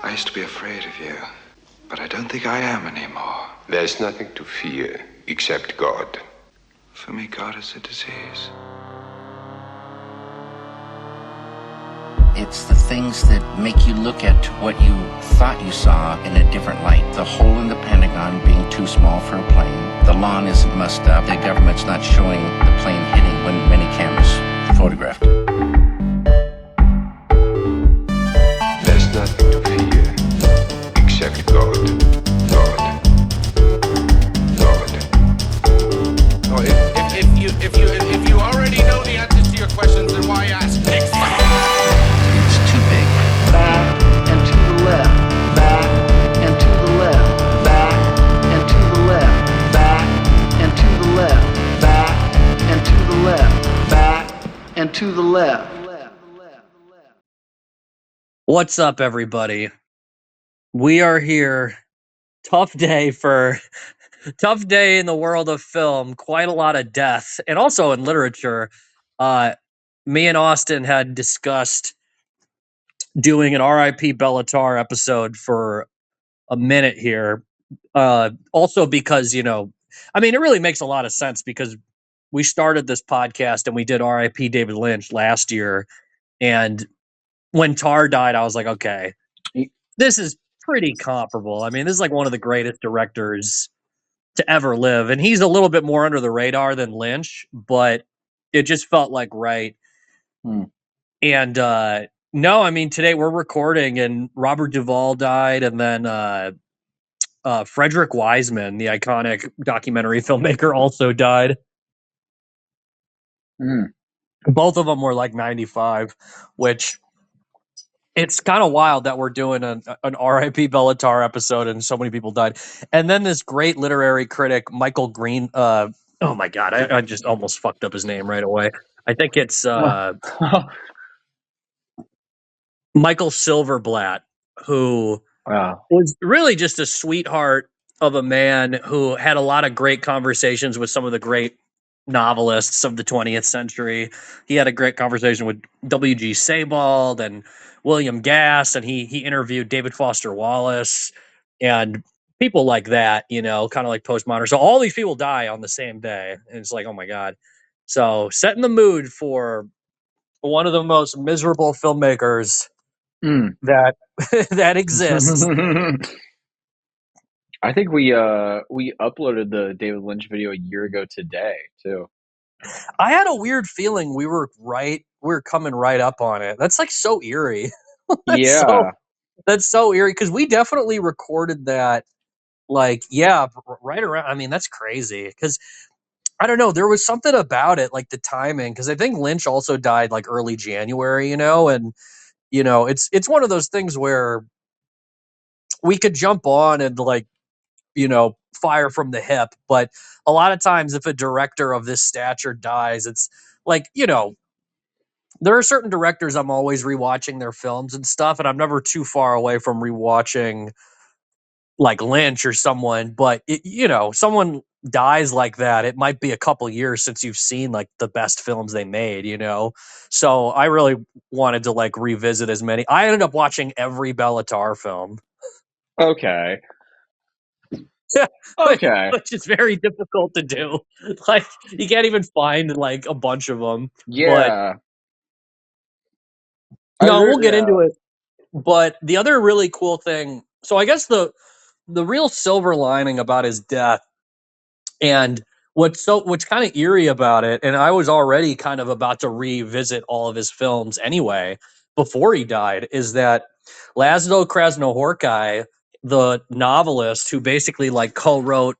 I used to be afraid of you, but I don't think I am anymore. There's nothing to fear except God. For me, God is a disease. It's the things that make you look at what you thought you saw in a different light. The hole in the Pentagon being too small for a plane. The lawn isn't mussed up. The government's not showing the plane hitting when many cameras photographed it. There's nothing to fear except God. God. God. Oh, if you already know the answers to your questions, then why ask? It's too big. Back and to the left, back and to the left, back and to the left, back and to the left, back and to the left, back and to the left. What's up, everybody? We are here. Tough day in the world of film. Quite a lot of death, and also in literature. Me and Austin had discussed doing an R.I.P. Béla Tarr episode for a minute here. Also because, it really makes a lot of sense because we started this podcast and we did R.I.P. David Lynch last year. And when Tarr died, I was like, okay, this is pretty comparable. I mean, this is like one of the greatest directors to ever live. And he's a little bit more under the radar than Lynch, but it just felt like right. And no, I mean, today we're recording and Robert Duvall died, and then Frederick Wiseman, the iconic documentary filmmaker, also died. Both of them were like 95, which it's kind of wild that we're doing an R.I.P. Béla Tarr episode and so many people died. And then this great literary critic, Michael Green. Oh my God, I just almost fucked up his name right away. I think it's Michael Silverblatt, who was really just a sweetheart of a man who had a lot of great conversations with some of the great novelists of the 20th century. He had a great conversation with W.G. Sebald and William Gass, and he interviewed David Foster Wallace and people like that, kind of like postmodern. So all these people die on the same day, and it's like, oh my God. So setting the mood for one of the most miserable filmmakers that that exists. I think we uploaded the David Lynch video a year ago today too. I had a weird feeling we were coming right up on it. That's like so eerie. That's so eerie because we definitely recorded that right around. I mean, that's crazy because I don't know. There was something about it, like the timing, because I think Lynch also died like early January, and it's one of those things where we could jump on and fire from the hip, but a lot of times if a director of this stature dies, it's like, there are certain directors I'm always rewatching their films and stuff, and I'm never too far away from rewatching like Lynch or someone, but someone dies like that, it might be a couple years since you've seen like the best films they made, so I really wanted to like revisit as many. I ended up watching every Béla Tarr film. Okay. Okay. Which is very difficult to do. Like, you can't even find like a bunch of them. Yeah. But, we'll get into it. But the other really cool thing, so I guess the real silver lining about his death, and what's kind of eerie about it, and I was already kind of about to revisit all of his films anyway before he died, is that László Krasznahorkai, the novelist who basically like co-wrote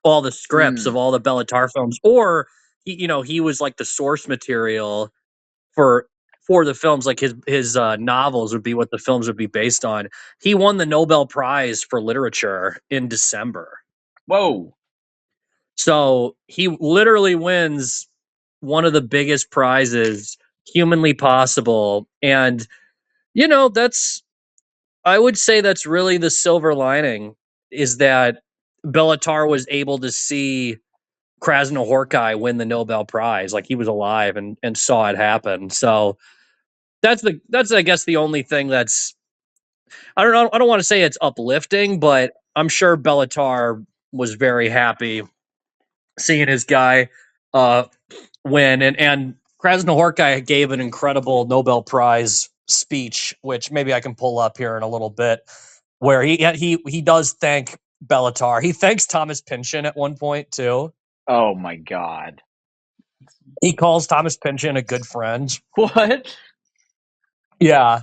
all the scripts of all the Béla Tarr films, or he was like the source material for the films, like his novels would be what the films would be based on. He won the Nobel Prize for literature in December. Whoa. So he literally wins one of the biggest prizes humanly possible. And, I would say that's really the silver lining, is that Béla Tarr was able to see Krasznahorkai win the Nobel Prize. Like, he was alive and saw it happen. So that's I guess the only thing that's I don't know. I don't want to say it's uplifting, but I'm sure Béla Tarr was very happy seeing his guy uh, win. And Krasznahorkai gave an incredible Nobel Prize speech, which maybe I can pull up here in a little bit, where he does thank Béla Tarr. He thanks Thomas Pynchon at one point too. Oh my god. He calls Thomas Pynchon a good friend. What? Yeah.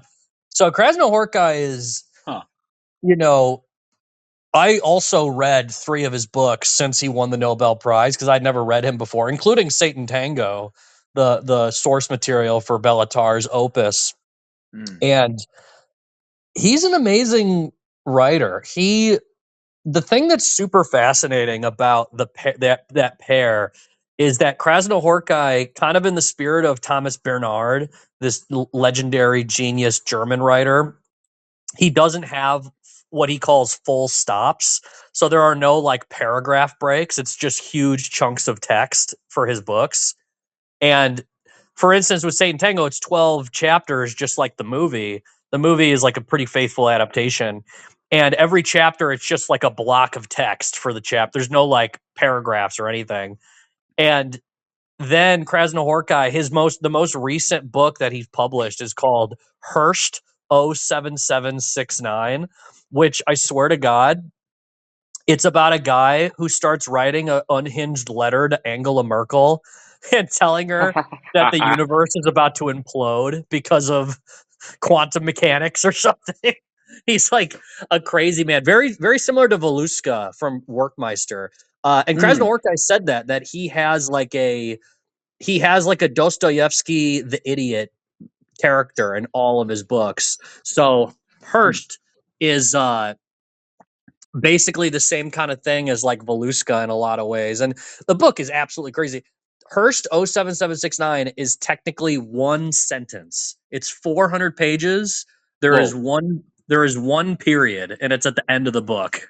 So Krasznahorkai is, Huh. you know, I also read 3 of his books since he won the Nobel Prize because I'd never read him before, including Satan Tango, the source material for Béla Tarr's opus. And he's an amazing writer. The thing that's super fascinating about that pair is that Krasznahorkai, kind of in the spirit of Thomas Bernhard, this legendary genius German writer, he doesn't have what he calls full stops. So there are no like paragraph breaks. It's just huge chunks of text for his books. And for instance, with Satan Tango, it's 12 chapters, just like the movie. The movie is like a pretty faithful adaptation. And every chapter, it's just like a block of text for the chapter. There's no like paragraphs or anything. And then Krasznahorkai, the most recent book that he's published is called Herscht 07769, which I swear to God, it's about a guy who starts writing an unhinged letter to Angela Merkel and telling her that the universe is about to implode because of quantum mechanics or something. He's like a crazy man, very very similar to Voluska from Werkmeister. And Krasznahorkai said that he has like a Dostoevsky the idiot character in all of his books. So Herscht is basically the same kind of thing as like Voluska in a lot of ways. And the book is absolutely crazy. Herscht 07769 is technically one sentence. It's 400 pages. There is one period, and it's at the end of the book.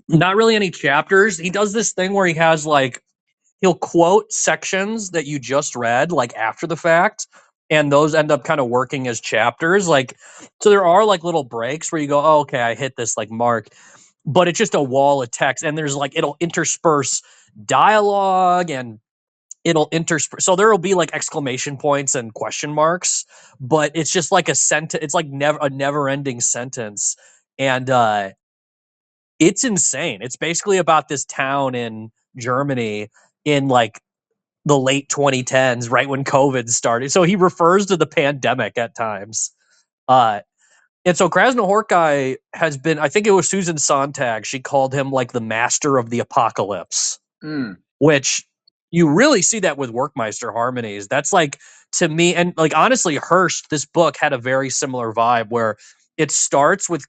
Not really any chapters. He does this thing where he has like he'll quote sections that you just read like after the fact, and those end up kind of working as chapters. Like, so there are like little breaks where you go, oh, okay, I hit this like mark, but it's just a wall of text, and there's like it'll intersperse dialogue, and it'll intersperse, so there will be like exclamation points and question marks, but it's just like a sentence. It's like a never ending sentence. And it's insane. It's basically about this town in Germany in like the late 2010s, right when COVID started. So he refers to the pandemic at times. And so Krasznahorkai has been, I think it was Susan Sontag, she called him like the master of the apocalypse, which you really see that with Werkmeister Harmonies. That's like, to me, and like honestly, Herscht, this book had a very similar vibe where it starts with,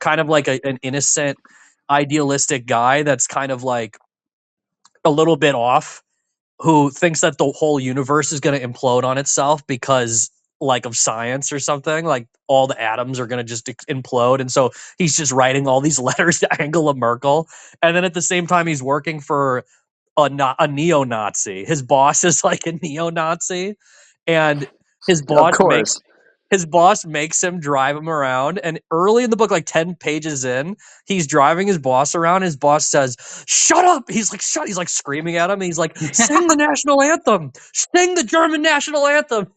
kind of like an innocent, idealistic guy that's kind of like a little bit off, who thinks that the whole universe is going to implode on itself because like of science or something, like all the atoms are going to just implode. And so he's just writing all these letters to Angela Merkel. And then at the same time, he's working for a neo-Nazi. His boss is like a neo-Nazi, and his Of boss course. makes him drive him around. And early in the book, like 10 pages in, he's driving his boss around. His boss says, shut up. He's like, shut. He's like screaming at him. He's like, sing the national anthem. Sing the German national anthem.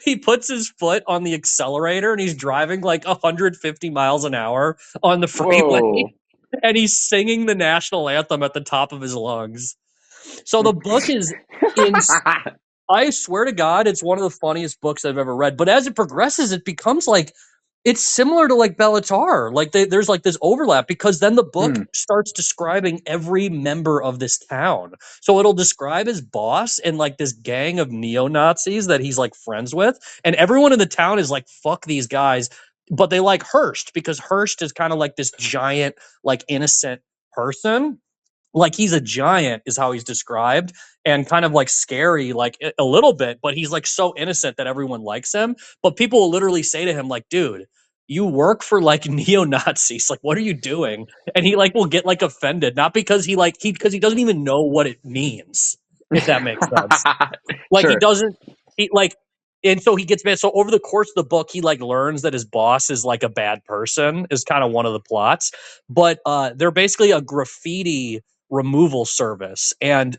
He puts his foot on the accelerator, and he's driving like 150 miles an hour on the freeway. Whoa. And he's singing the national anthem at the top of his lungs. So the book is I swear to God, it's one of the funniest books I've ever read. But as it progresses, it becomes like it's similar to like Béla Tarr. Like there's like this overlap, because then the book starts describing every member of this town. So it'll describe his boss and like this gang of neo-Nazis that he's like friends with, and everyone in the town is like, fuck these guys. But they like Herscht because Herscht is kind of like this giant, like innocent person. Like he's a giant is how he's described, and kind of like scary, like a little bit, but he's like so innocent that everyone likes him. But people will literally say to him, like, dude, you work for like neo-Nazis. Like, what are you doing? And he like will get like offended, not because because he doesn't even know what it means, if that makes sense. Like Sure. he doesn't he like and so he gets mad. So over the course of the book, he like learns that his boss is like a bad person, is kind of one of the plots. But they're basically a graffiti removal service, and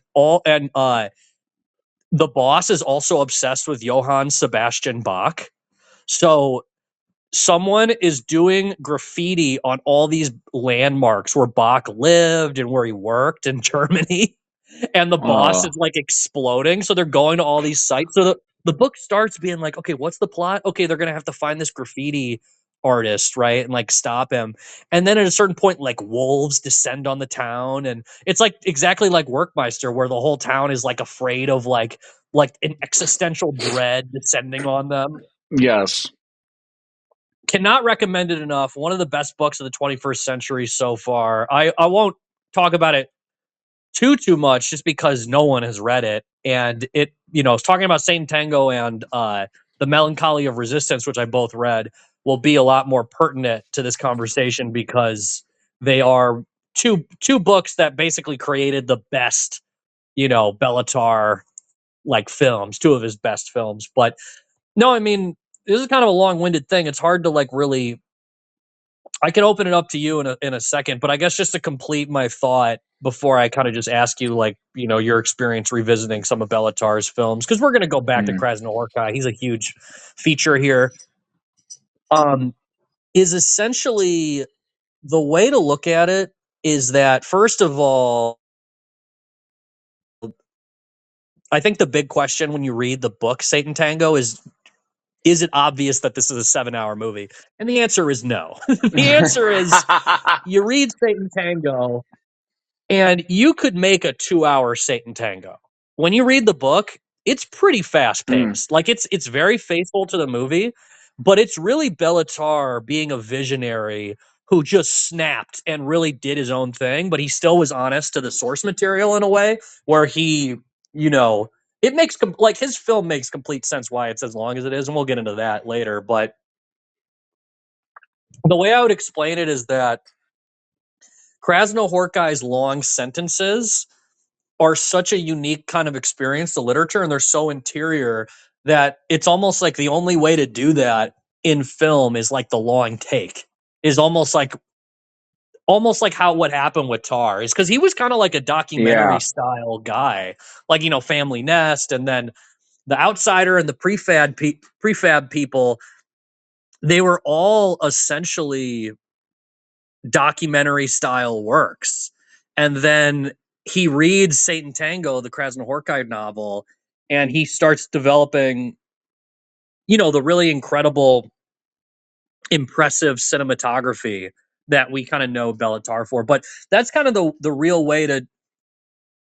the boss is also obsessed with Johann Sebastian Bach. So someone is doing graffiti on all these landmarks where Bach lived and where he worked in Germany. And the boss is like exploding. So they're going to all these sites. So the book starts being like, okay, what's the plot? Okay, they're going to have to find this graffiti artist, right? And like stop him. And then at a certain point, like wolves descend on the town. And it's like exactly like Werkmeister, where the whole town is like afraid of like an existential dread descending on them. Yes. Cannot recommend it enough. One of the best books of the 21st century so far. I won't talk about it too much just because no one has read it. And it, it's talking about Saint Tango and the Melancholy of Resistance, which I both read, will be a lot more pertinent to this conversation because they are two books that basically created the best, Béla Tarr like films, two of his best films. But no, I mean, this is kind of a long-winded thing. It's hard to like really. I can open it up to you in a second, but I guess just to complete my thought before I kind of just ask you, like, your experience revisiting some of Béla Tarr's films, because we're going to go back to Krasznahorkai. He's a huge feature here. Is essentially the way to look at it is that, first of all, I think the big question when you read the book Satan Tango is it obvious that this is a 7-hour movie? And the answer is no. The answer is you read Satan Tango, and you could make a 2-hour Satan Tango. When you read the book, it's pretty fast paced. Like it's very faithful to the movie, but it's really Béla Tarr being a visionary who just snapped and really did his own thing, but he still was honest to the source material in a way where he, it makes like his film makes complete sense why it's as long as it is, and we'll get into that later. But the way I would explain it is that Krasznahorkai's long sentences are such a unique kind of experience to literature, and they're so interior that it's almost like the only way to do that in film is like the long take, is almost like how what happened with Tarr is, because he was kind of like a documentary style guy, like Family Nest, and then The Outsider and the prefab people. They were all essentially documentary style works. And then he reads Satan Tango, the Krasznahorkai novel, and he starts developing, the really incredible, impressive cinematography that we kind of know Béla Tarr for. But that's kind of the real way to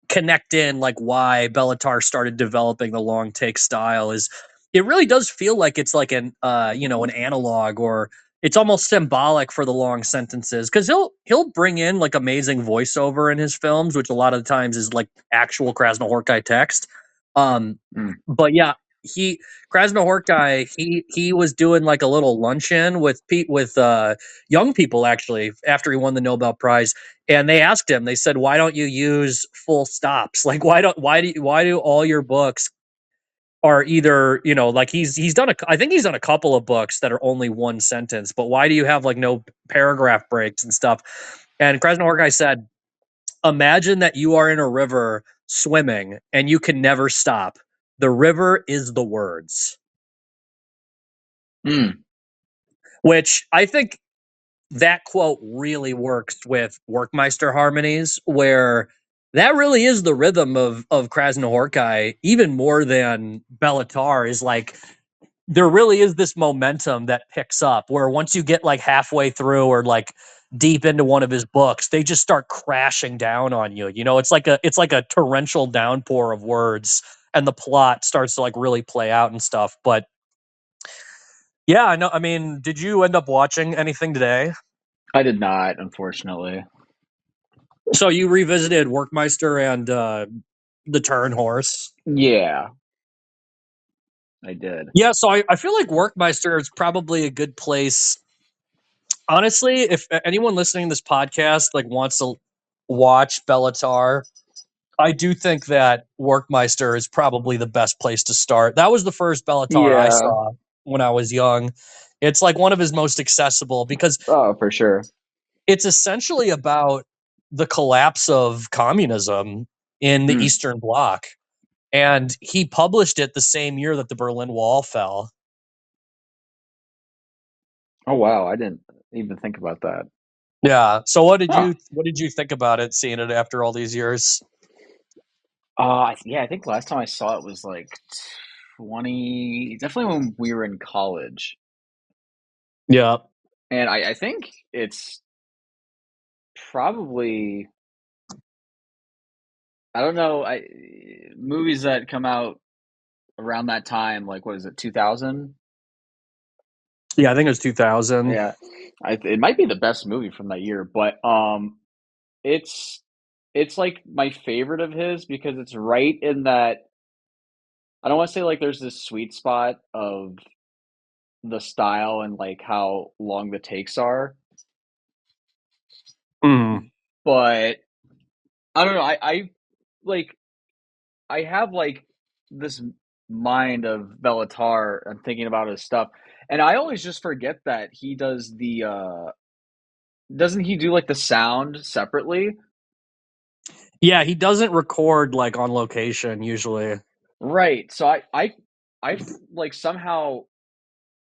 connect in like why Béla Tarr started developing the long take style. Is it really does feel like it's like an an analog, or it's almost symbolic for the long sentences, because he'll bring in like amazing voiceover in his films, which a lot of the times is like actual Krasznahorkai text. But yeah, Krasznahorkai, he was doing like a little luncheon with young people actually after he won the Nobel Prize, and they asked him. They said, "Why don't you use full stops? Like why do all your books are either like he's done I think he's done a couple of books that are only one sentence, but why do you have like no paragraph breaks and stuff?" And Krasznahorkai said, "Imagine that you are in a river swimming and you can never stop. The river is the words." Which I think that quote really works with Werkmeister Harmonies, where that really is the rhythm of Krasznahorkai, even more than Béla Tarr. Is like there really is this momentum that picks up, where once you get like halfway through or like deep into one of his books, they just start crashing down on you. It's like a torrential downpour of words, and the plot starts to like really play out and stuff. But yeah, I know. I mean, did you end up watching anything today? I did not, unfortunately. So you revisited Werkmeister and the Turin Horse? Yeah, I did. Yeah, so I feel like Werkmeister is probably a good place. Honestly, if anyone listening to this podcast like wants to watch Béla Tarr, I do think that Werkmeister is probably the best place to start. That was the first Béla Tarr I Yeah. saw when I was young. It's like one of his most accessible because Oh, for sure. it's essentially about the collapse of communism in the Mm. Eastern Bloc. And he published it the same year that the Berlin Wall fell. Oh wow, I didn't even think about that. Yeah. So Huh. what did you think about it, seeing it after all these years? Yeah, I think last time I saw it was like definitely when we were in college. Yeah. And I think it's probably, I don't know, movies that come out around that time, like what is it, 2000? Yeah, I think it was 2000. Yeah, it might be the best movie from that year, but it's it's like my favorite of his because it's right in that. I don't want to say like there's this sweet spot of the style and like how long the takes are, Mm. but I don't know. I like I have like this mind of Béla Tarr. I'm thinking about his stuff, and I always just forget that he does the. Doesn't he do like the sound separately? Yeah, he doesn't record like on location usually. Right. So like somehow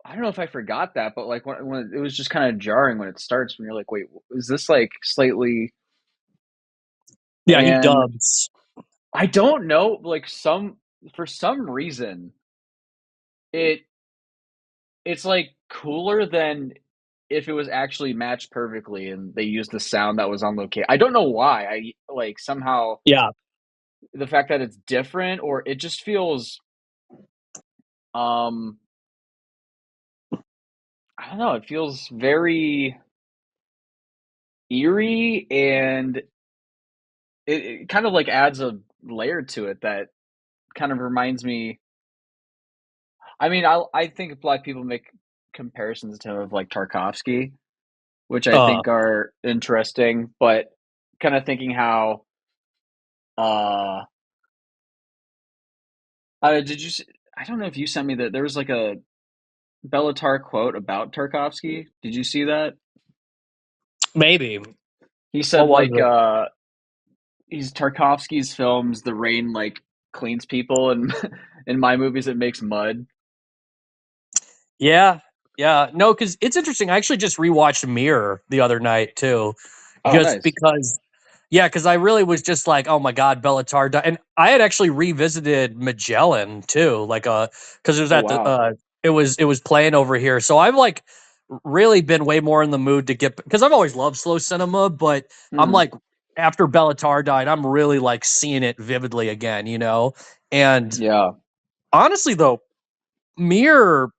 I don't know if I forgot that, but like when it was just kind of jarring when it starts when you're like, wait, is this like slightly? Yeah, he And dubs. I don't know, like for some reason it it's like cooler than if it was actually matched perfectly and they used the sound that was on location. I don't know why. I like somehow Yeah. the fact that it's different or it just feels um I don't know, it feels very eerie and it kind of like adds a layer to it that kind of reminds me. I mean, I think black people make comparisons to him of like Tarkovsky, which I Uh think are interesting, but kind of thinking how uh did you I don't know if you sent me that there was like a Béla Tarr quote about Tarkovsky. Did you see that? maybe. He What said was like it? he's Tarkovsky's films the rain like cleans people and in my movies it makes mud. Yeah. Yeah. No, because it's interesting. I actually just rewatched Mirror the other night too. Oh, Just nice. because yeah, because I really was just like, oh my God, Béla Tarr and I had actually revisited Magellan too, like because it was Oh at the wow. it was playing over here. So I've like really been way more in the mood to get because I've always loved slow cinema, but I'm Mm, like after Béla Tarr died, I'm really like seeing it vividly again, you know? And yeah. honestly though, Mirror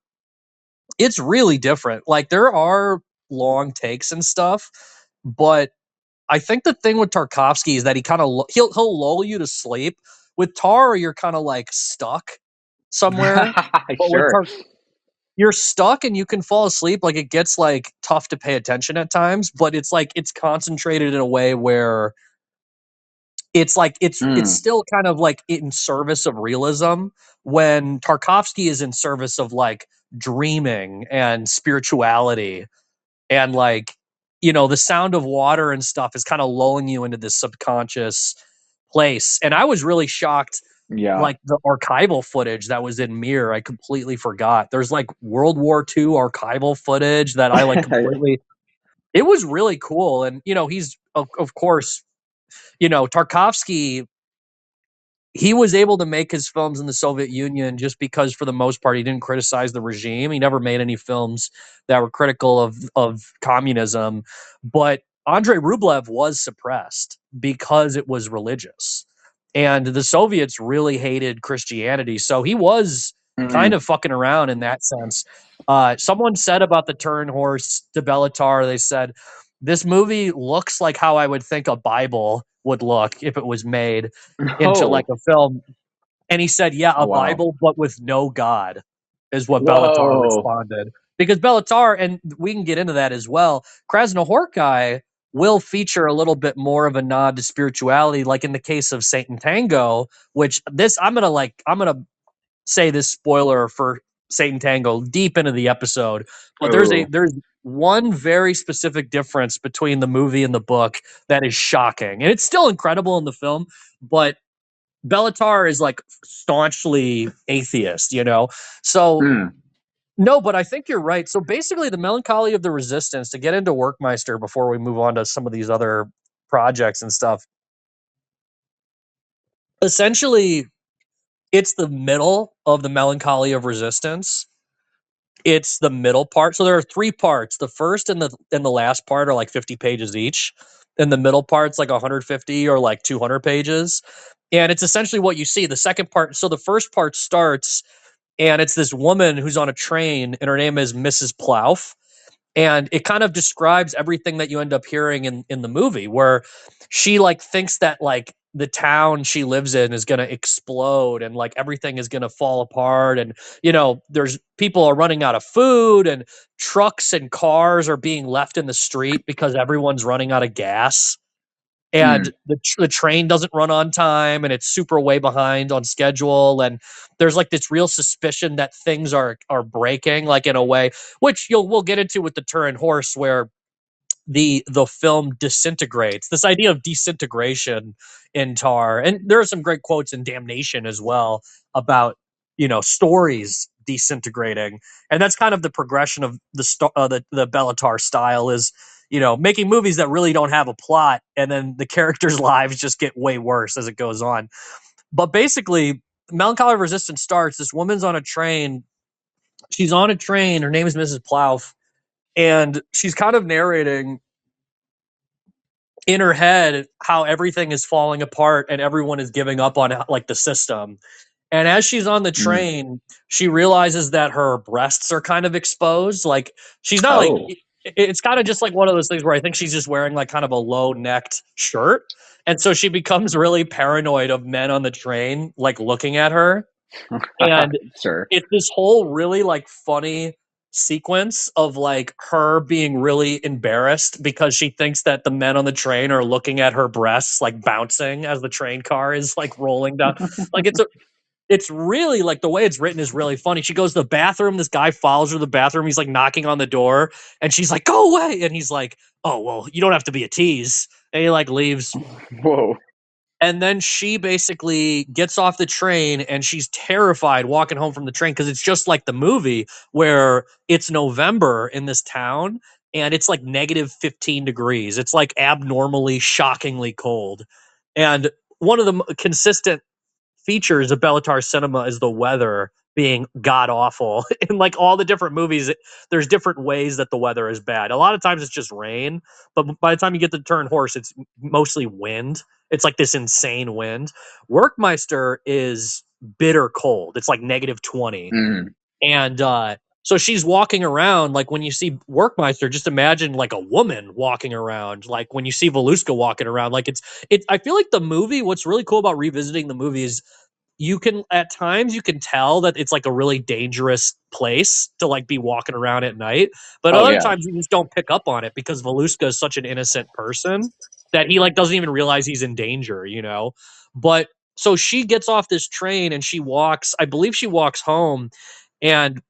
it's really different. Like there are long takes and stuff, but I think the thing with Tarkovsky is that he kind of he'll lull you to sleep. With Tar, you're kind of like stuck somewhere, but with Sure. Tar, you're stuck and you can fall asleep. Like it gets like tough to pay attention at times, but it's like it's concentrated in a way where it's like it's Mm, still kind of like in service of realism when Tarkovsky is in service of like dreaming and spirituality and like the sound of water and stuff is kind of lulling you into this subconscious place. And I was really shocked yeah. like the archival footage that was in Mirror. I completely forgot there's like World War II archival footage that I like completely. It was really cool. And he's of course, Tarkovsky, he was able to make his films in the Soviet Union just because, for the most part, he didn't criticize the regime. He never made any films that were critical of communism. But Andrei Rublev was suppressed because it was religious, and the Soviets really hated Christianity. So he was kind Mm. of fucking around in that sense. Someone said about the Turin Horse to Béla Tarr, they said this movie looks like how I would think a Bible would look if it was made into like Oh. a film. And he said, yeah, Oh a wow. Bible, but with no God, is what Béla Tarr Whoa. responded. Because Béla Tarr, and we can get into that as well, Krasznahorkai will feature a little bit more of a nod to spirituality, like in the case of Saint and Tango, which this I'm gonna say this spoiler for Saint and Tango deep into the episode, but Oh. there's one very specific difference between the movie and the book that is shocking, and it's still incredible in the film, but Béla Tarr is like staunchly atheist, you know, so. Hmm. No, but I think you're right. So basically, the Melancholy of the Resistance, to get into Werkmeister before we move on to some of these other projects and stuff, essentially, it's the middle of the Melancholy of Resistance. It's the middle part. So there are three parts. The first and the last part are like 50 pages each. And the middle part's like 150 or like 200 pages. And it's essentially what you see. The second part, so the first part starts, and it's this woman who's on a train, and her name is Mrs. Plouffe, and it kind of describes everything that you end up hearing in the movie, where she like thinks that like the town she lives in is going to explode, and like everything is going to fall apart, and you know there's people are running out of food, and trucks and cars are being left in the street because everyone's running out of gas, Hmm. and the train doesn't run on time, and it's super way behind on schedule, and there's like this real suspicion that things are breaking, like in a way which we'll get into with the Turin Horse, where the film disintegrates. This idea of disintegration in Tar, and there are some great quotes in Damnation as well about stories disintegrating, and that's kind of the progression of the Béla Tarr style is making movies that really don't have a plot, and then the characters' lives just get way worse as it goes on. But basically, Melancholy of Resistance starts. This woman's on a train. She's on a train. Her name is Mrs. Plouffe, and she's kind of narrating in her head how everything is falling apart and everyone is giving up on like the system. And as she's on the Hmm. train, she realizes that her breasts are kind of exposed. Like she's not like Oh. it's kind of just like one of those things where I think she's just wearing like kind of a low necked shirt. And so she becomes really paranoid of men on the train like looking at her. And Sure. it's this whole really like funny sequence of like her being really embarrassed because she thinks that the men on the train are looking at her breasts like bouncing as the train car is like rolling down. Like it's really like the way it's written is really funny. She goes to the bathroom, this guy follows her to the bathroom, he's like knocking on the door, and she's like, "Go away." And he's like, "Oh, well, you don't have to be a tease." And he like leaves. Whoa. And then she basically gets off the train and she's terrified walking home from the train because it's just like the movie where it's November in this town and it's like negative 15 degrees. It's like abnormally, shockingly cold. And one of the consistent features of Béla Tarr cinema is the weather being god awful. In like all the different movies, there's different ways that the weather is bad. A lot of times it's just rain, but by the time you get to Turn Horse, it's mostly wind. It's like this insane wind. Werkmeister is bitter cold. It's like negative 20. Hmm. And so she's walking around. Like when you see Werkmeister, just imagine like a woman walking around. Like when you see Voluska walking around, like I feel like the movie, what's really cool about revisiting the movie is you can at times you can tell that it's like a really dangerous place to like be walking around at night, but Oh other yeah. times you just don't pick up on it because Voluska is such an innocent person that he like doesn't even realize he's in danger. But so she gets off this train and she walks, I believe she walks home, and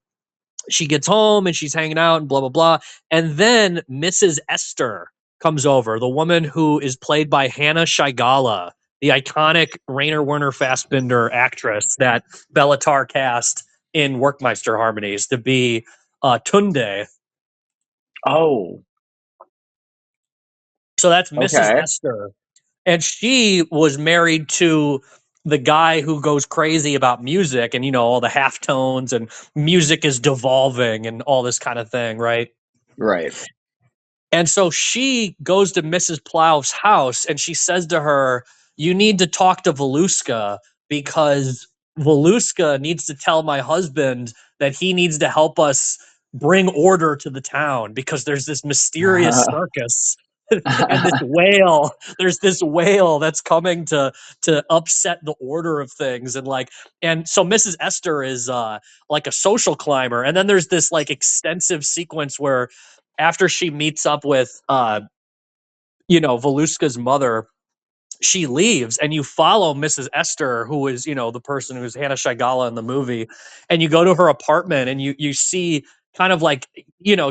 she gets home and she's hanging out and blah blah blah, and then Mrs. Esther comes over, the woman who is played by Hannah Shaigala, the iconic Rainer Werner Fassbinder actress that Béla Tarr cast in Werkmeister Harmonies to be Tunde. Oh. So that's Mrs. Okay. Esther, and she was married to the guy who goes crazy about music and all the half tones and music is devolving and all this kind of thing, right? Right. And so she goes to Mrs. Plough's house and she says to her, "You need to talk to Voluska because Voluska needs to tell my husband that he needs to help us bring order to the town because there's this mysterious circus and this whale. There's this whale that's coming to upset the order of things." And so Mrs. Esther is like a social climber. And then there's this like extensive sequence where after she meets up with Voluska's mother, she leaves, and you follow Mrs. Esther, who is, the person who's Hannah Shaigala in the movie, and you go to her apartment, and you see kind of like,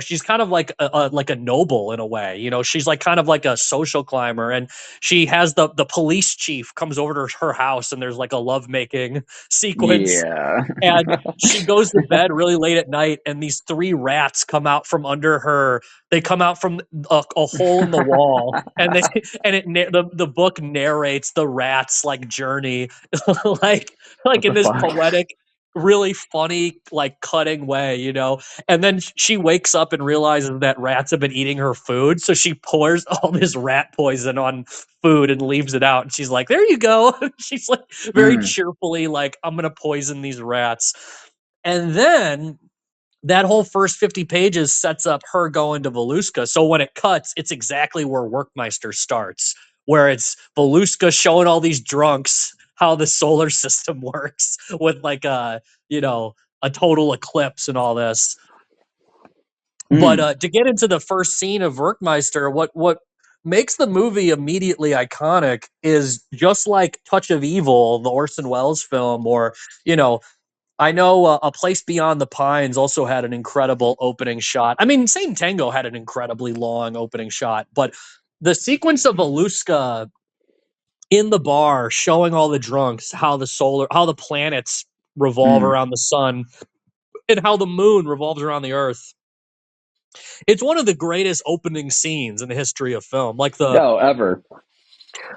she's kind of like a noble in a way. She's like kind of like a social climber, and she has the police chief comes over to her house, and there's like a lovemaking sequence, Yeah. and she goes to bed really late at night, and these three rats come out from under her. They come out from a hole in the wall, and the book narrates the rats like journey, like What in the this fuck? poetic, really funny, like cutting way. And then she wakes up and realizes that rats have been eating her food, so she pours all this rat poison on food and leaves it out, and she's like, there you go. She's like very Mm. cheerfully like, I'm gonna poison these rats. And then that whole first 50 pages sets up her going to Voluska. So when it cuts, it's exactly where Werkmeister starts, where it's Voluska showing all these drunks how the solar system works with like a total eclipse and all this. But Mm. to get into the first scene of Werkmeister, what makes the movie immediately iconic is just like Touch of Evil, the Orson Welles film, or I know A Place Beyond the Pines also had an incredible opening shot. I mean, Same Tango had an incredibly long opening shot, but the sequence of Voluska in the bar showing all the drunks how the planets revolve Mm. around the sun and how the moon revolves around the earth. It's one of the greatest opening scenes in the history of film. Like No, ever.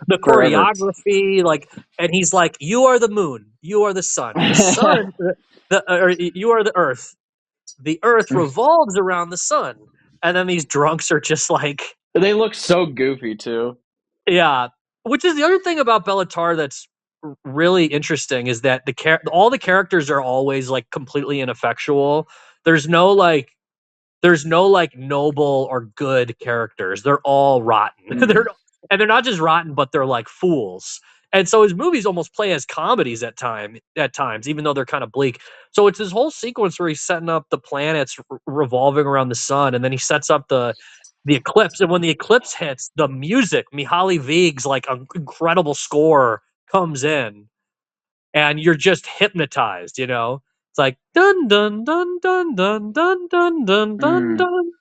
the Forever. choreography, like, and he's like, "You are the moon, you are the sun, or you are the earth. The earth revolves around the sun." And then these drunks are just like, They look so goofy too. yeah. Which is the other thing about Béla Tarr that's really interesting is that all the characters are always like completely ineffectual. There's no like noble or good characters. They're all rotten. Mm. They're not just rotten, but they're like fools. And so his movies almost play as comedies at times, even though they're kind of bleak. So it's this whole sequence where he's setting up the planets revolving around the sun, and then he sets up the eclipse. And when the eclipse hits, the music, Mihaly Vig's like incredible score comes in, and you're just hypnotized. It's like dun dun dun dun dun dun dun dun dun Mm. dun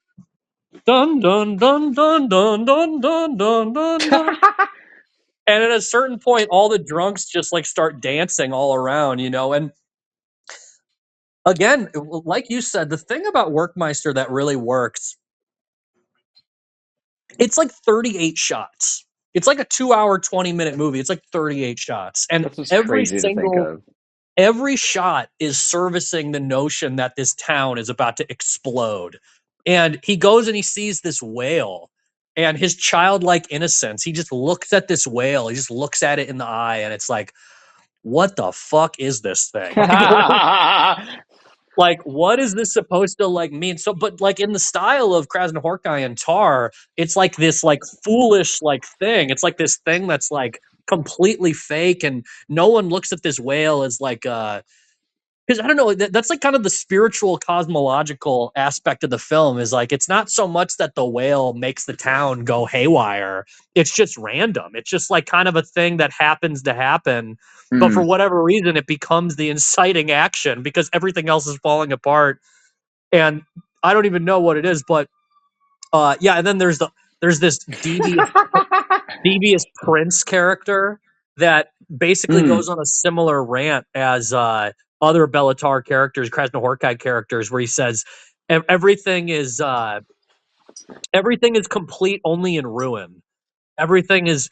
dun dun dun dun dun dun dun dun dun dun. And at a certain point, all the drunks just like start dancing all around. And again, like you said, the thing about Werkmeister that really works, it's like 38 shots. It's like a 2-hour, 20-minute movie. It's like 38 shots. And That's just crazy to think of. every shot is servicing the notion that this town is about to explode. And he goes and he sees this whale, and his childlike innocence, he just looks at this whale, he just looks at it in the eye, and it's like, what the fuck is this thing? Like, what is this supposed to like mean? So, but like in the style of Krasznahorkai and Tarr, it's like this like foolish like thing. It's like this thing that's like completely fake, and no one looks at this whale as like because I don't know, that's like kind of the spiritual cosmological aspect of the film is like it's not so much that the whale makes the town go haywire. It's just random. It's just like kind of a thing that happens to happen. But for Mm. whatever reason, it becomes the inciting action because everything else is falling apart. And I don't even know what it is, but yeah, and then there's this devious prince character that basically Mm. goes on a similar rant as other Béla Tarr characters, Krasznahorkai characters, where he says everything is complete only in ruin. Everything has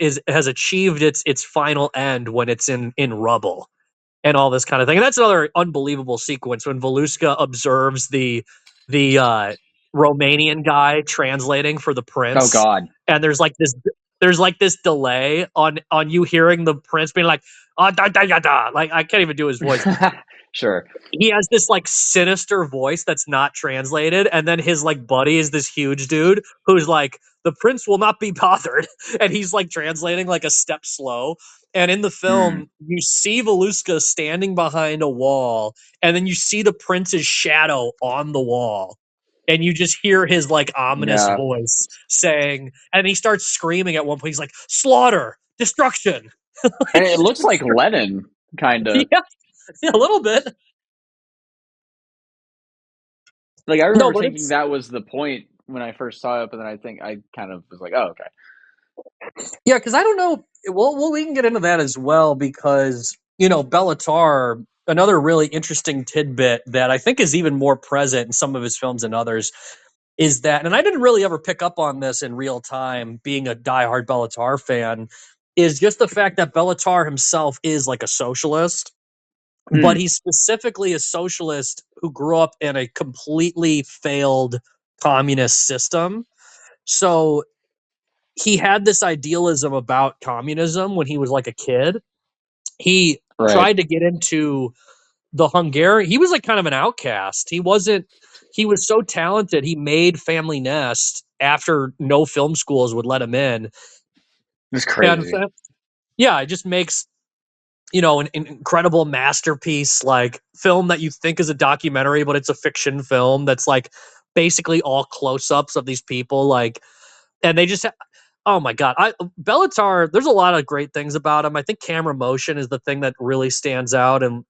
achieved its final end when it's in rubble and all this kind of thing. And that's another unbelievable sequence when Voluska observes the Romanian guy translating for the Oh prince, God. and there's this delay on you hearing the prince being like, ah, da, da, da, da. Like I can't even do his voice. Sure. He has this like sinister voice that's not translated, and then his like buddy is this huge dude who's like, the prince will not be bothered, and he's like translating like a step slow. And in the Mm. film you see Voluska standing behind a wall, and then you see the prince's shadow on the wall, and you just hear his like ominous Yeah. voice saying, and he starts screaming at one point. He's like, "Slaughter, destruction." And Like, it looks like Lenin, kind of. yeah, yeah, a little bit. Like, I No, remember but thinking it's that was the point when I first saw it, but then I think I kind of was like, oh, okay. yeah, because I don't know. Well, we can get into that as well because Béla Tarr, another really interesting tidbit that I think is even more present in some of his films than others is that, and I didn't really ever pick up on this in real time, being a diehard Béla Tarr fan, is just the fact that Béla Tarr himself is like a socialist, but Hmm. he's specifically a socialist who grew up in a completely failed communist system. So he had this idealism about communism when he was like a kid. He Right. tried to get into the Hungarian. He was like kind of an outcast. He wasn't. He was so talented. He made Family Nest after no film schools would let him in, It's and crazy. yeah, it just makes an incredible masterpiece, like film that you think is a documentary, but it's a fiction film that's like basically all close-ups of these people, like, and they just oh my god, Béla Tarr, there's a lot of great things about him. I think camera motion is the thing that really stands out, and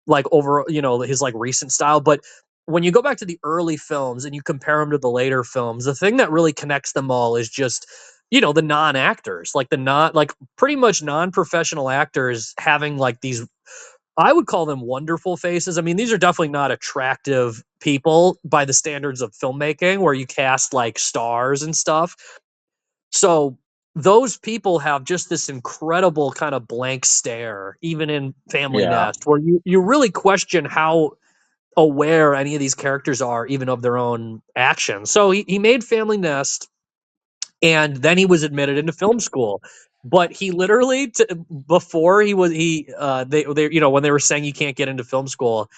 like over his like recent style. But when you go back to the early films and you compare them to the later films, the thing that really connects them all is just the non-actors, like the not like pretty much non-professional actors having like these, I would call them wonderful faces. I mean, these are definitely not attractive people by the standards of filmmaking where you cast like stars and stuff. So those people have just this incredible kind of blank stare, even in Family Yeah. Nest, where you really question how aware any of these characters are, even of their own actions. So he made Family Nest, and then he was admitted into film school. But he literally, before they when they were saying you can't get into film school,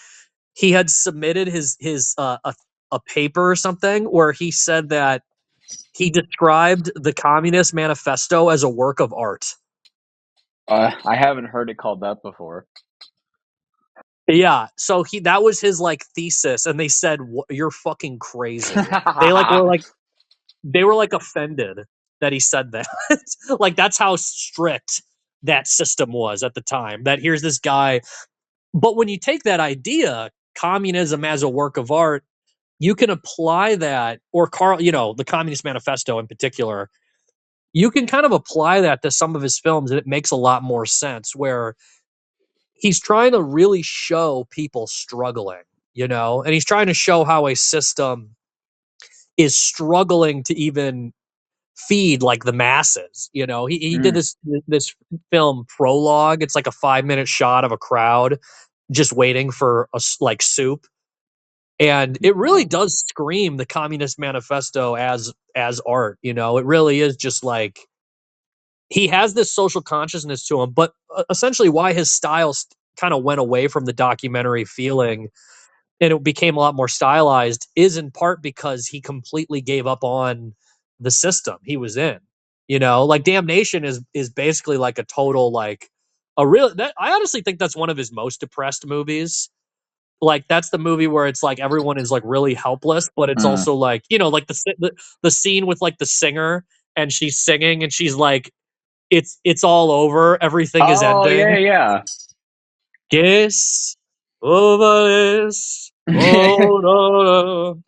he had submitted his a paper or something where he said that he described the Communist Manifesto as a work of art. I haven't heard it called that before. Yeah, so he that was his like thesis, and they said you're fucking crazy. They were like offended that he said that. Like that's how strict that system was at the time. That here's this guy, but when you take that idea, communism as a work of art, you can apply that, or the Communist Manifesto in particular, you can kind of apply that to some of his films, and it makes a lot more sense. Where he's trying to really show people struggling, and he's trying to show how a system is struggling to even feed like the masses. He did Mm. this film Prologue. It's like a 5-minute shot of a crowd just waiting for like soup, and it really Yeah. does scream the Communist Manifesto as art. It really is just like he has this social consciousness to him, but essentially why his style kind of went away from the documentary feeling and it became a lot more stylized is in part because he completely gave up on the system he was in. Like Damnation is basically like a total like a real that I honestly think that's one of his most depressed movies. Like that's the movie where it's like everyone is like really helpless, but it's Mm. also like, like the scene with like the singer and she's singing and she's like it's all over, everything is Oh, yeah, ending. yeah. Guess over this. Oh no, no.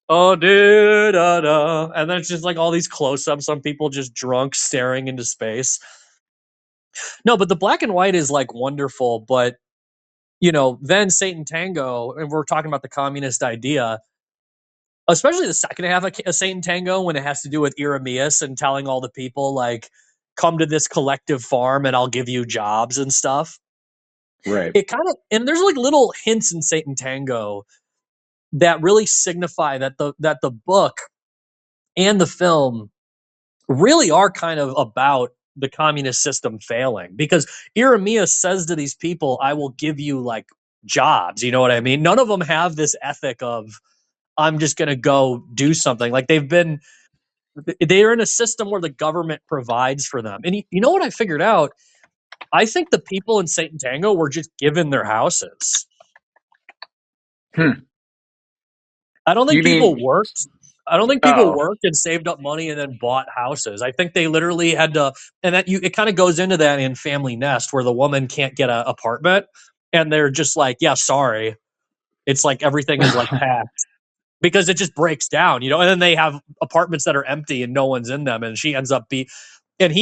Oh da da. And then it's just like all these close-ups, some people just drunk staring into space. No, but the black and white is like wonderful, but then Satan Tango, and we're talking about the communist idea, especially the second half of Satan Tango when it has to do with Eremias and telling all the people like come to this collective farm and I'll give you jobs and stuff. Right. It kind of, and there's like little hints in Satan Tango that really signify that the book and the film really are kind of about the communist system failing, because Eremias says to these people, I will give you like jobs, you know what I mean? None of them have this ethic of I'm just going to go do something. Like they're in a system where the government provides for them. And you know what I figured out? I think the people in Satan Tango were just given their houses. Hmm. I don't think You people mean? worked. I don't think people Oh, worked and saved up money and then bought houses. I think they literally had to, and that it kind of goes into that in Family Nest where the woman can't get an apartment and they're just like, yeah, sorry. It's like everything is like packed because it just breaks down, and then they have apartments that are empty and no one's in them. And she ends up and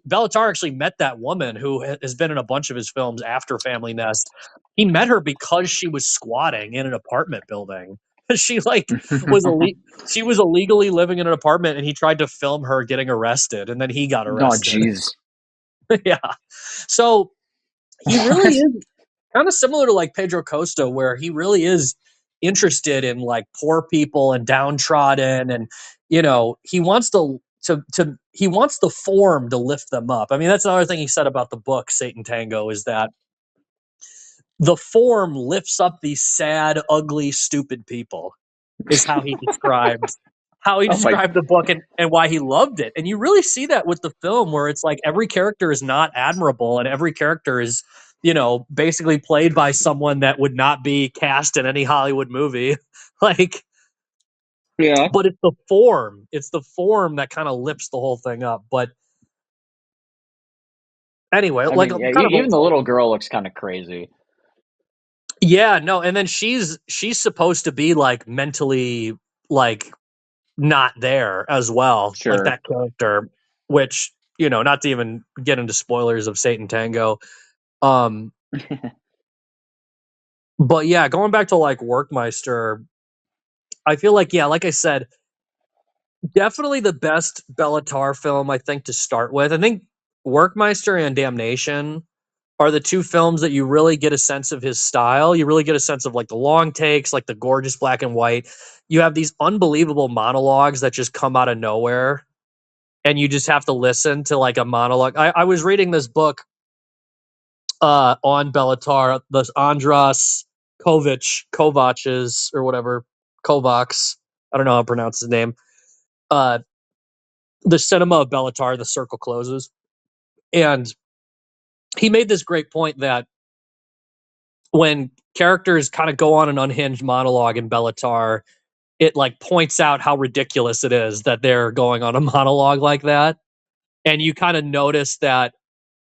Béla Tarr actually met that woman who has been in a bunch of his films after Family Nest. He met her because she was squatting in an apartment building. She like was she was illegally living in an apartment, and he tried to film her getting arrested, and then he got no, arrested. jeez. Yeah, so he really is kind of similar to like Pedro Costa, where he really is interested in like poor people and downtrodden, and he wants he wants the form to lift them up. I mean, that's another thing he said about the book Satan Tango, is that the form lifts up these sad, ugly, stupid people, is how he Oh my. described the book, and why he loved it. And you really see that with the film, where it's like every character is not admirable and every character is, basically played by someone that would not be cast in any Hollywood movie. Like, Yeah. but it's the form. It's the form that kind of lifts the whole thing up. But anyway, I like mean, yeah. kind of Even the little girl looks kind of crazy. yeah, no, and then she's supposed to be like mentally like not there as well, like Sure. that character, which, not to even get into spoilers of Satan Tango. Um, but yeah, going back to like Werkmeister, I feel like, yeah, like I said, definitely the best Béla Tarr film, I think, to start with. I think Werkmeister and Damnation are the two films that you really get a sense of his style. You really get a sense of like the long takes, like the gorgeous black and white. You have these unbelievable monologues that just come out of nowhere, and you just have to listen to like a monologue. I was reading this book on Béla Tarr, the Andras Kovach's or whatever, Kovacs. I don't know how to pronounce his name. Uh, the Cinema of Béla Tarr, The Circle Closes. And he made this great point that when characters kind of go on an unhinged monologue in Béla Tarr, it like points out how ridiculous it is that they're going on a monologue like that. And you kind of notice that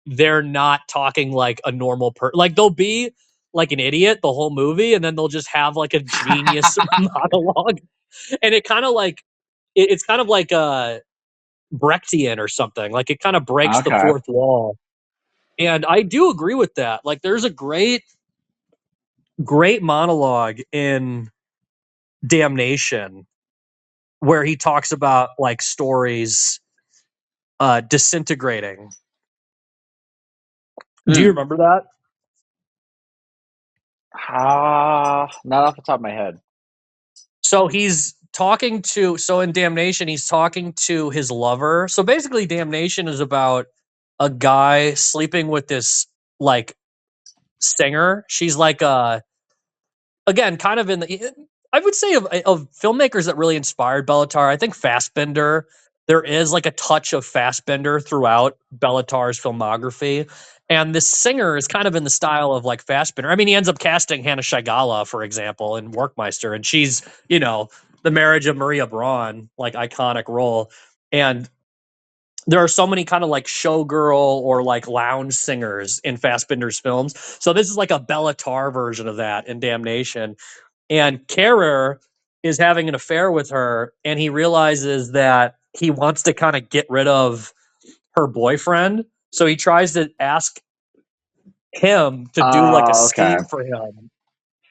they're not talking like a normal person. Like they'll be like an idiot the whole movie, and then they'll just have like a genius monologue. And it kind of like it's kind of like a Brechtian or something. Like it kind of breaks the Okay. fourth wall. And I do agree with that. Like there's a great monologue in Damnation where he talks about like stories disintegrating. Do you Hmm. remember that? Not off the top of my head. So in Damnation, he's talking to his lover. So basically, Damnation is about a guy sleeping with this like singer. She's like again, kind of in the, I would say of filmmakers that really inspired Béla Tarr, I think Fassbinder. There is like a touch of Fassbinder throughout Béla Tarr's filmography. And this singer is kind of in the style of like Fassbinder. I mean, he ends up casting Hannah Shaigala, for example, in Werkmeister, and she's, the marriage of Maria Braun, like iconic role. And there are so many kind of like showgirl or like lounge singers in Fassbinder's films. So this is like a Béla Tarr version of that in Damnation. And Kehrer is having an affair with her, and he realizes that he wants to kind of get rid of her boyfriend. So he tries to ask him to do like a Oh, okay. scheme for him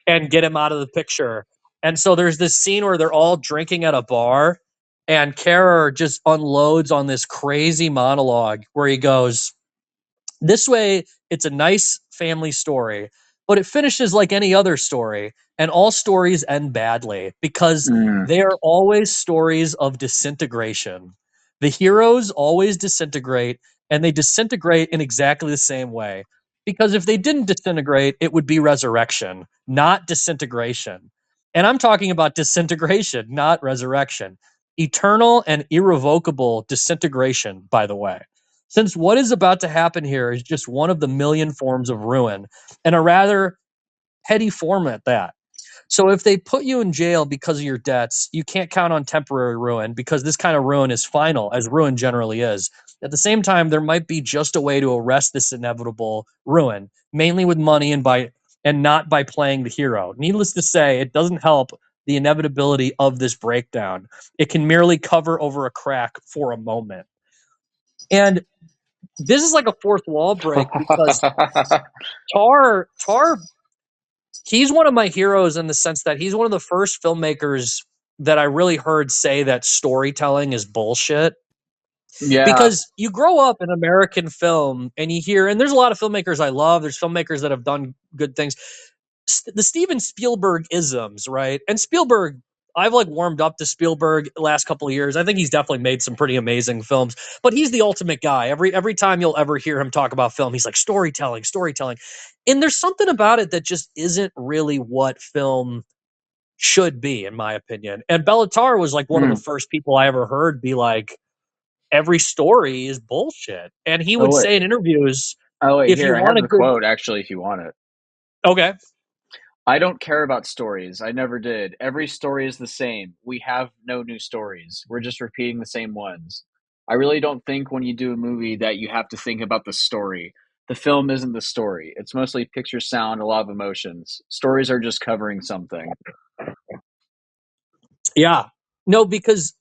and get him out of the picture. And so there's this scene where they're all drinking at a bar, and Kehrer just unloads on this crazy monologue where he goes, this way, it's a nice family story, but it finishes like any other story, and all stories end badly because Hmm. they are always stories of disintegration. The heroes always disintegrate, and they disintegrate in exactly the same way. Because if they didn't disintegrate, it would be resurrection, not disintegration. And I'm talking about disintegration, not resurrection. Eternal and irrevocable disintegration, by the way. Since what is about to happen here is just one of the million forms of ruin, and a rather petty form at that. So if they put you in jail because of your debts, you can't count on temporary ruin because this kind of ruin is final, as ruin generally is. At the same time, there might be just a way to arrest this inevitable ruin, mainly with money and not by playing the hero. Needless to say, it doesn't help the inevitability of this breakdown. It can merely cover over a crack for a moment. And this is like a fourth wall break because Tarr, he's one of my heroes in the sense that he's one of the first filmmakers that I really heard say that storytelling is bullshit. Yeah. Because you grow up in American film and you hear, and there's a lot of filmmakers I love. There's filmmakers that have done good things. The Steven Spielberg isms, right? And Spielberg, I've like warmed up to Spielberg the last couple of years. I think he's definitely made some pretty amazing films, but he's the ultimate guy. Every time you'll ever hear him talk about film, he's like storytelling, storytelling. And there's something about it that just isn't really what film should be, in my opinion. And Béla Tarr was like one of the Mm. first people I ever heard be like, every story is bullshit. And he Oh would wait. say in interviews, Oh wait. if you Here, I have want a the good, quote actually. If you want it. okay, I don't care about stories. I never did. Every story is the same. We have no new stories. We're just repeating the same ones. I really don't think when you do a movie that you have to think about the story. The film isn't the story. It's mostly picture, sound, a lot of emotions. Stories are just covering something. yeah, no, because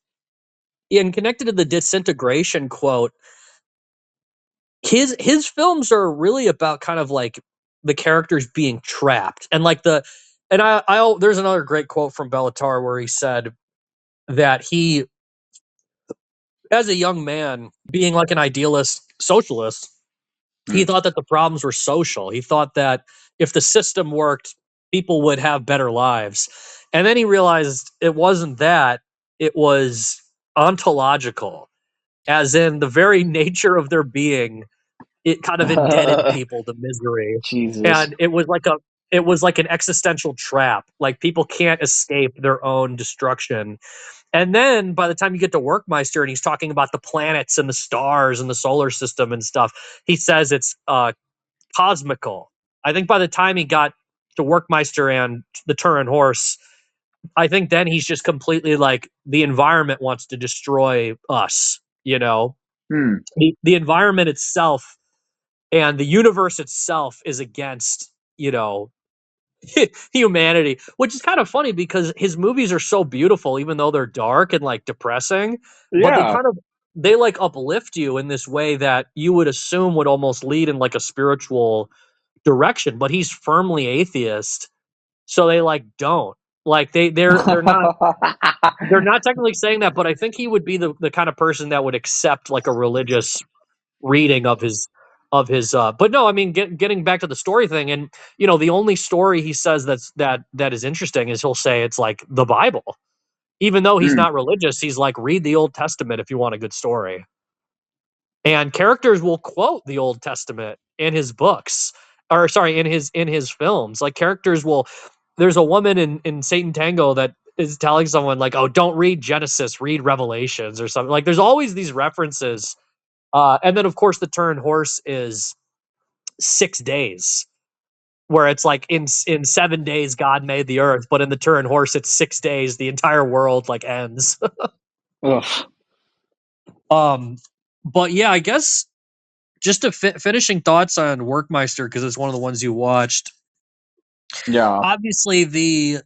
in connected to the disintegration quote, his films are really about kind of like the characters being trapped and like I there's another great quote from Béla Tarr where he said that he, as a young man, being like an idealist socialist, he Mm. thought that the problems were social. He thought that if the system worked, people would have better lives. And then he realized it wasn't that, it was ontological, as in the very nature of their being, it kind of indebted people to misery. Jesus. And it was like an existential trap. Like people can't escape their own destruction. And then by the time you get to Werkmeister and he's talking about the planets and the stars and the solar system and stuff, he says it's cosmical. I think by the time he got to Werkmeister and the Turin Horse, I think then he's just completely like the environment wants to destroy us, you know? Hmm. The environment itself and the universe itself is against, you know, humanity, which is kind of funny because his movies are so beautiful, even though they're dark and like depressing, but Yeah. they like uplift you in this way that you would assume would almost lead in like a spiritual direction. But he's firmly atheist, so they like don't like they're not technically saying that, but I think he would be the kind of person that would accept like a religious reading of his but no, I mean getting back to the story thing, and you know the only story he says that is interesting is he'll say it's like the Bible, even though he's Hmm. not religious. He's like, read the Old Testament if you want a good story, and characters will quote the Old Testament in his books, or sorry, in his films. Like characters will, there's a woman in Satan Tango that is telling someone like, oh, don't read Genesis, read Revelations or something. Like there's always these references. And then of course the Turin Horse is 6 days, where it's like in 7 days God made the earth, but in the Turin Horse it's 6 days, the entire world like ends. Ugh. um but yeah, I guess just to finishing thoughts on Werkmeister, because it's one of the ones you watched. Yeah. Obviously the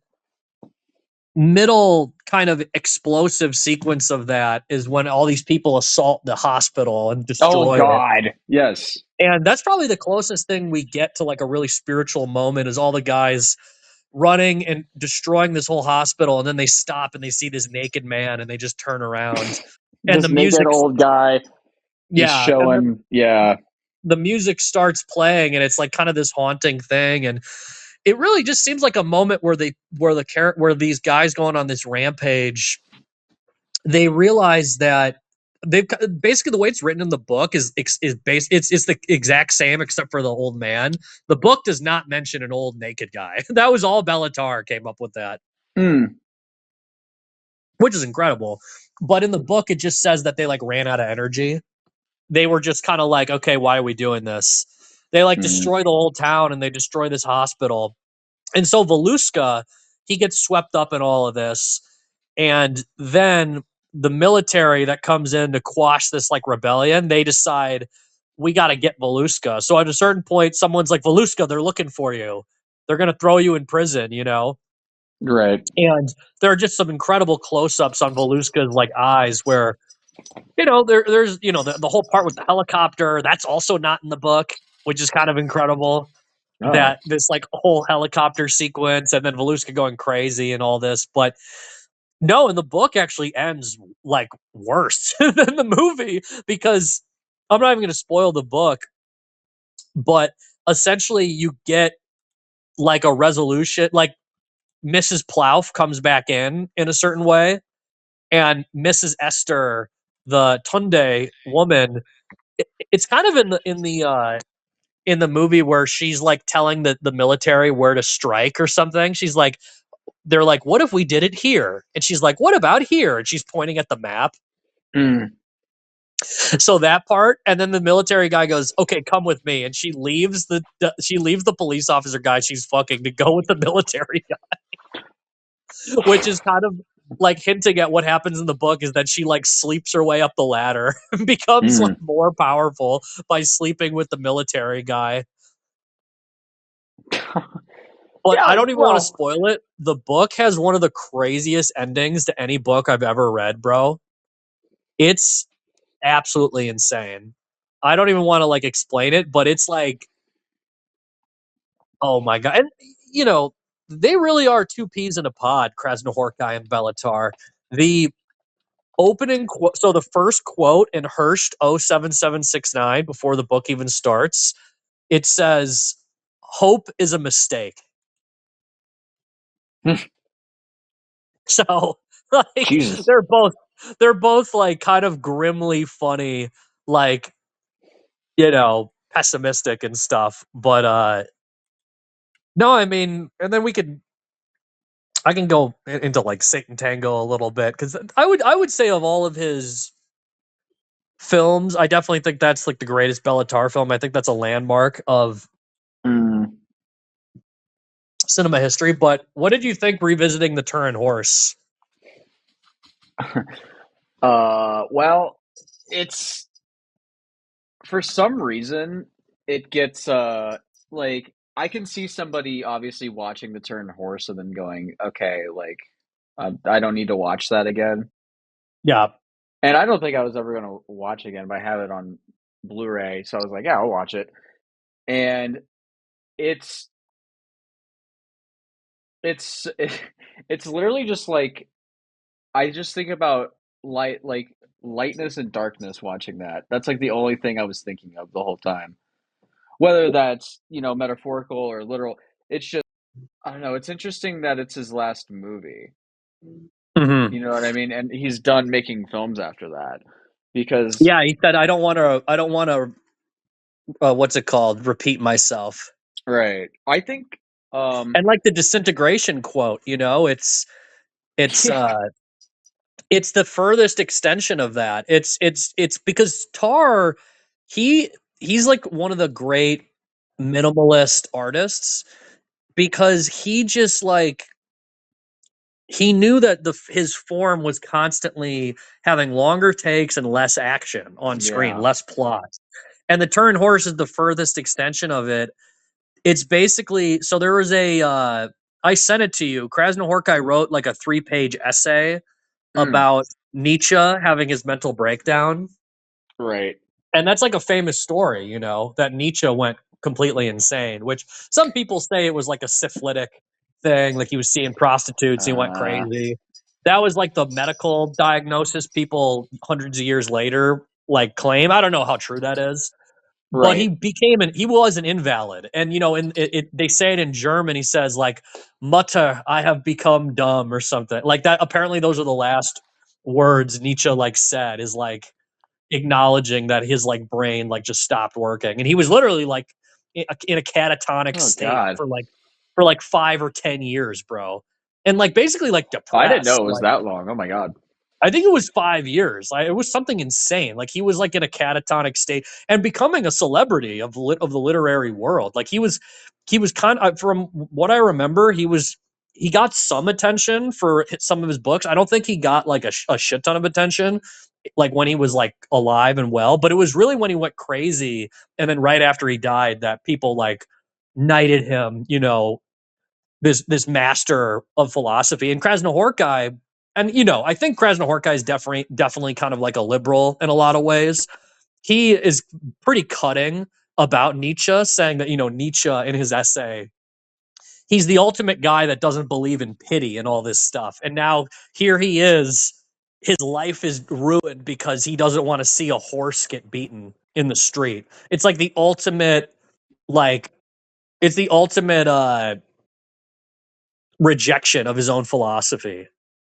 middle kind of explosive sequence of that is when all these people assault the hospital and Oh destroy it. God. Yes. And that's probably the closest thing we get to like a really spiritual moment, is all the guys running and destroying this whole hospital, and then they stop and they see this naked man and they just turn around. And the This naked music, old guy just yeah, and showing. Yeah. the music starts playing and it's like kind of this haunting thing, and it really just seems like a moment where where these guys going on this rampage, they realize that they've basically, the way it's written in the book is based, it's the exact same except for the old man. The book does not mention an old naked guy. That was all Béla Tarr came up with that, Hmm. which is incredible. But in the book it just says that they like ran out of energy. They were just kind of like, okay, why are we doing this? They like Hmm. destroy the whole town and they destroy this hospital. And so Voluska he gets swept up in all of this, and then the military that comes in to quash this like rebellion, they decide we got to get Voluska. So at a certain point, someone's like, Voluska, they're looking for you. They're going to throw you in prison, you know? Right. And there are just some incredible close-ups on Voluska's like eyes where, you know, there's, you know, the whole part with the helicopter, that's also not in the book, which is kind of incredible. Oh. That this like whole helicopter sequence and then Voluska going crazy and all this. But no, and the book actually ends like worse than the movie because I'm not even going to spoil the book, but essentially you get like a resolution, like Mrs. Plouffe comes back in a certain way, and Mrs. Esther, the Tunde woman, it's kind of in the movie where she's like telling the military where to strike or something. She's like, they're like, what if we did it here? And she's like, what about here? And she's pointing at the map. Mm. So that part, and then the military guy goes, okay, come with me. And she leaves the police officer guy she's fucking to go with the military guy, which is kind of like hinting at what happens in the book is that she like sleeps her way up the ladder and becomes like Mm. more powerful by sleeping with the military guy. But Yeah, I don't even want to well, spoil it. The book has one of the craziest endings to any book I've ever read, bro. It's absolutely insane. I don't even want to like explain it, but it's like, oh my god. And you know, they really are two peas in a pod, Krasznahorkai and Béla Tarr. The opening quote, so the first quote in Herscht 07769 before the book even starts, it says, "Hope is a mistake." So like Jesus. they're both like kind of grimly funny, like, you know, pessimistic and stuff. But no, I mean, and then I can go into like Satan Tango a little bit because I would say of all of his films, I definitely think that's like the greatest Béla Tarr film. I think that's a landmark of Mm. cinema history. But what did you think revisiting the Turin Horse? Well, it's for some reason it gets like I can see somebody obviously watching the Turn Horse and then going, okay, like I don't need to watch that again. Yeah, And I don't think I was ever gonna watch again, but I have it on Blu-ray, so I was like, yeah, I'll watch it. And it's it's it's literally just like I just think about lightness and darkness watching that. That's like the only thing I was thinking of the whole time. Whether that's, you know, metaphorical or literal. It's just I don't know, it's interesting that it's his last movie. hmm You know what I mean? And he's done making films after that. Because yeah. He said, I don't want to. What's it called? Repeat myself." right. I think And like the disintegration quote, you know, it's yeah. uh it's the furthest extension of that. It's because Tar, he he's like one of the great minimalist artists because he just like he knew that his form was constantly having longer takes and less action on screen, Yeah. less plot. And the Turn Horse is the furthest extension of it. It's basically so there was a I sent it to you. Krasznahorkai wrote like a 3-page essay Mm, about Nietzsche having his mental breakdown. right. And that's like a famous story, you know, that Nietzsche went completely insane, which some people say it was like a syphilitic thing, like he was seeing prostitutes, he went Uh, crazy. That was like the medical diagnosis people hundreds of years later like claim. I don't know how true that is. But right. he was an invalid. And you know, they say it in German, he says like Mutter, I have become dumb or something. Like that apparently those are the last words Nietzsche like said is like acknowledging that his like brain like just stopped working, and he was literally like in a catatonic Oh state God. for like 5 or 10 years, bro, and like basically like I didn't know depressed. it was Like that long. Oh my God. I think it was 5 years. It was something insane. Like he was like in a catatonic state and becoming a celebrity of the literary world. Like he was kind of from what I remember, he was he got some attention for some of his books. I don't think he got like a shit ton of attention, like when he was like alive and well. But it was really when he went crazy, and then right after he died, that people like knighted him. You know, this master of philosophy. And Krasznahorkai, and I think Krasznahorkai is definitely kind of like a liberal in a lot of ways. He is pretty cutting about Nietzsche, saying that Nietzsche in his essay, he's the ultimate guy that doesn't believe in pity and all this stuff. And now here he is, his life is ruined because he doesn't want to see a horse get beaten in the street. It's like the ultimate, like, it's the ultimate rejection of his own philosophy.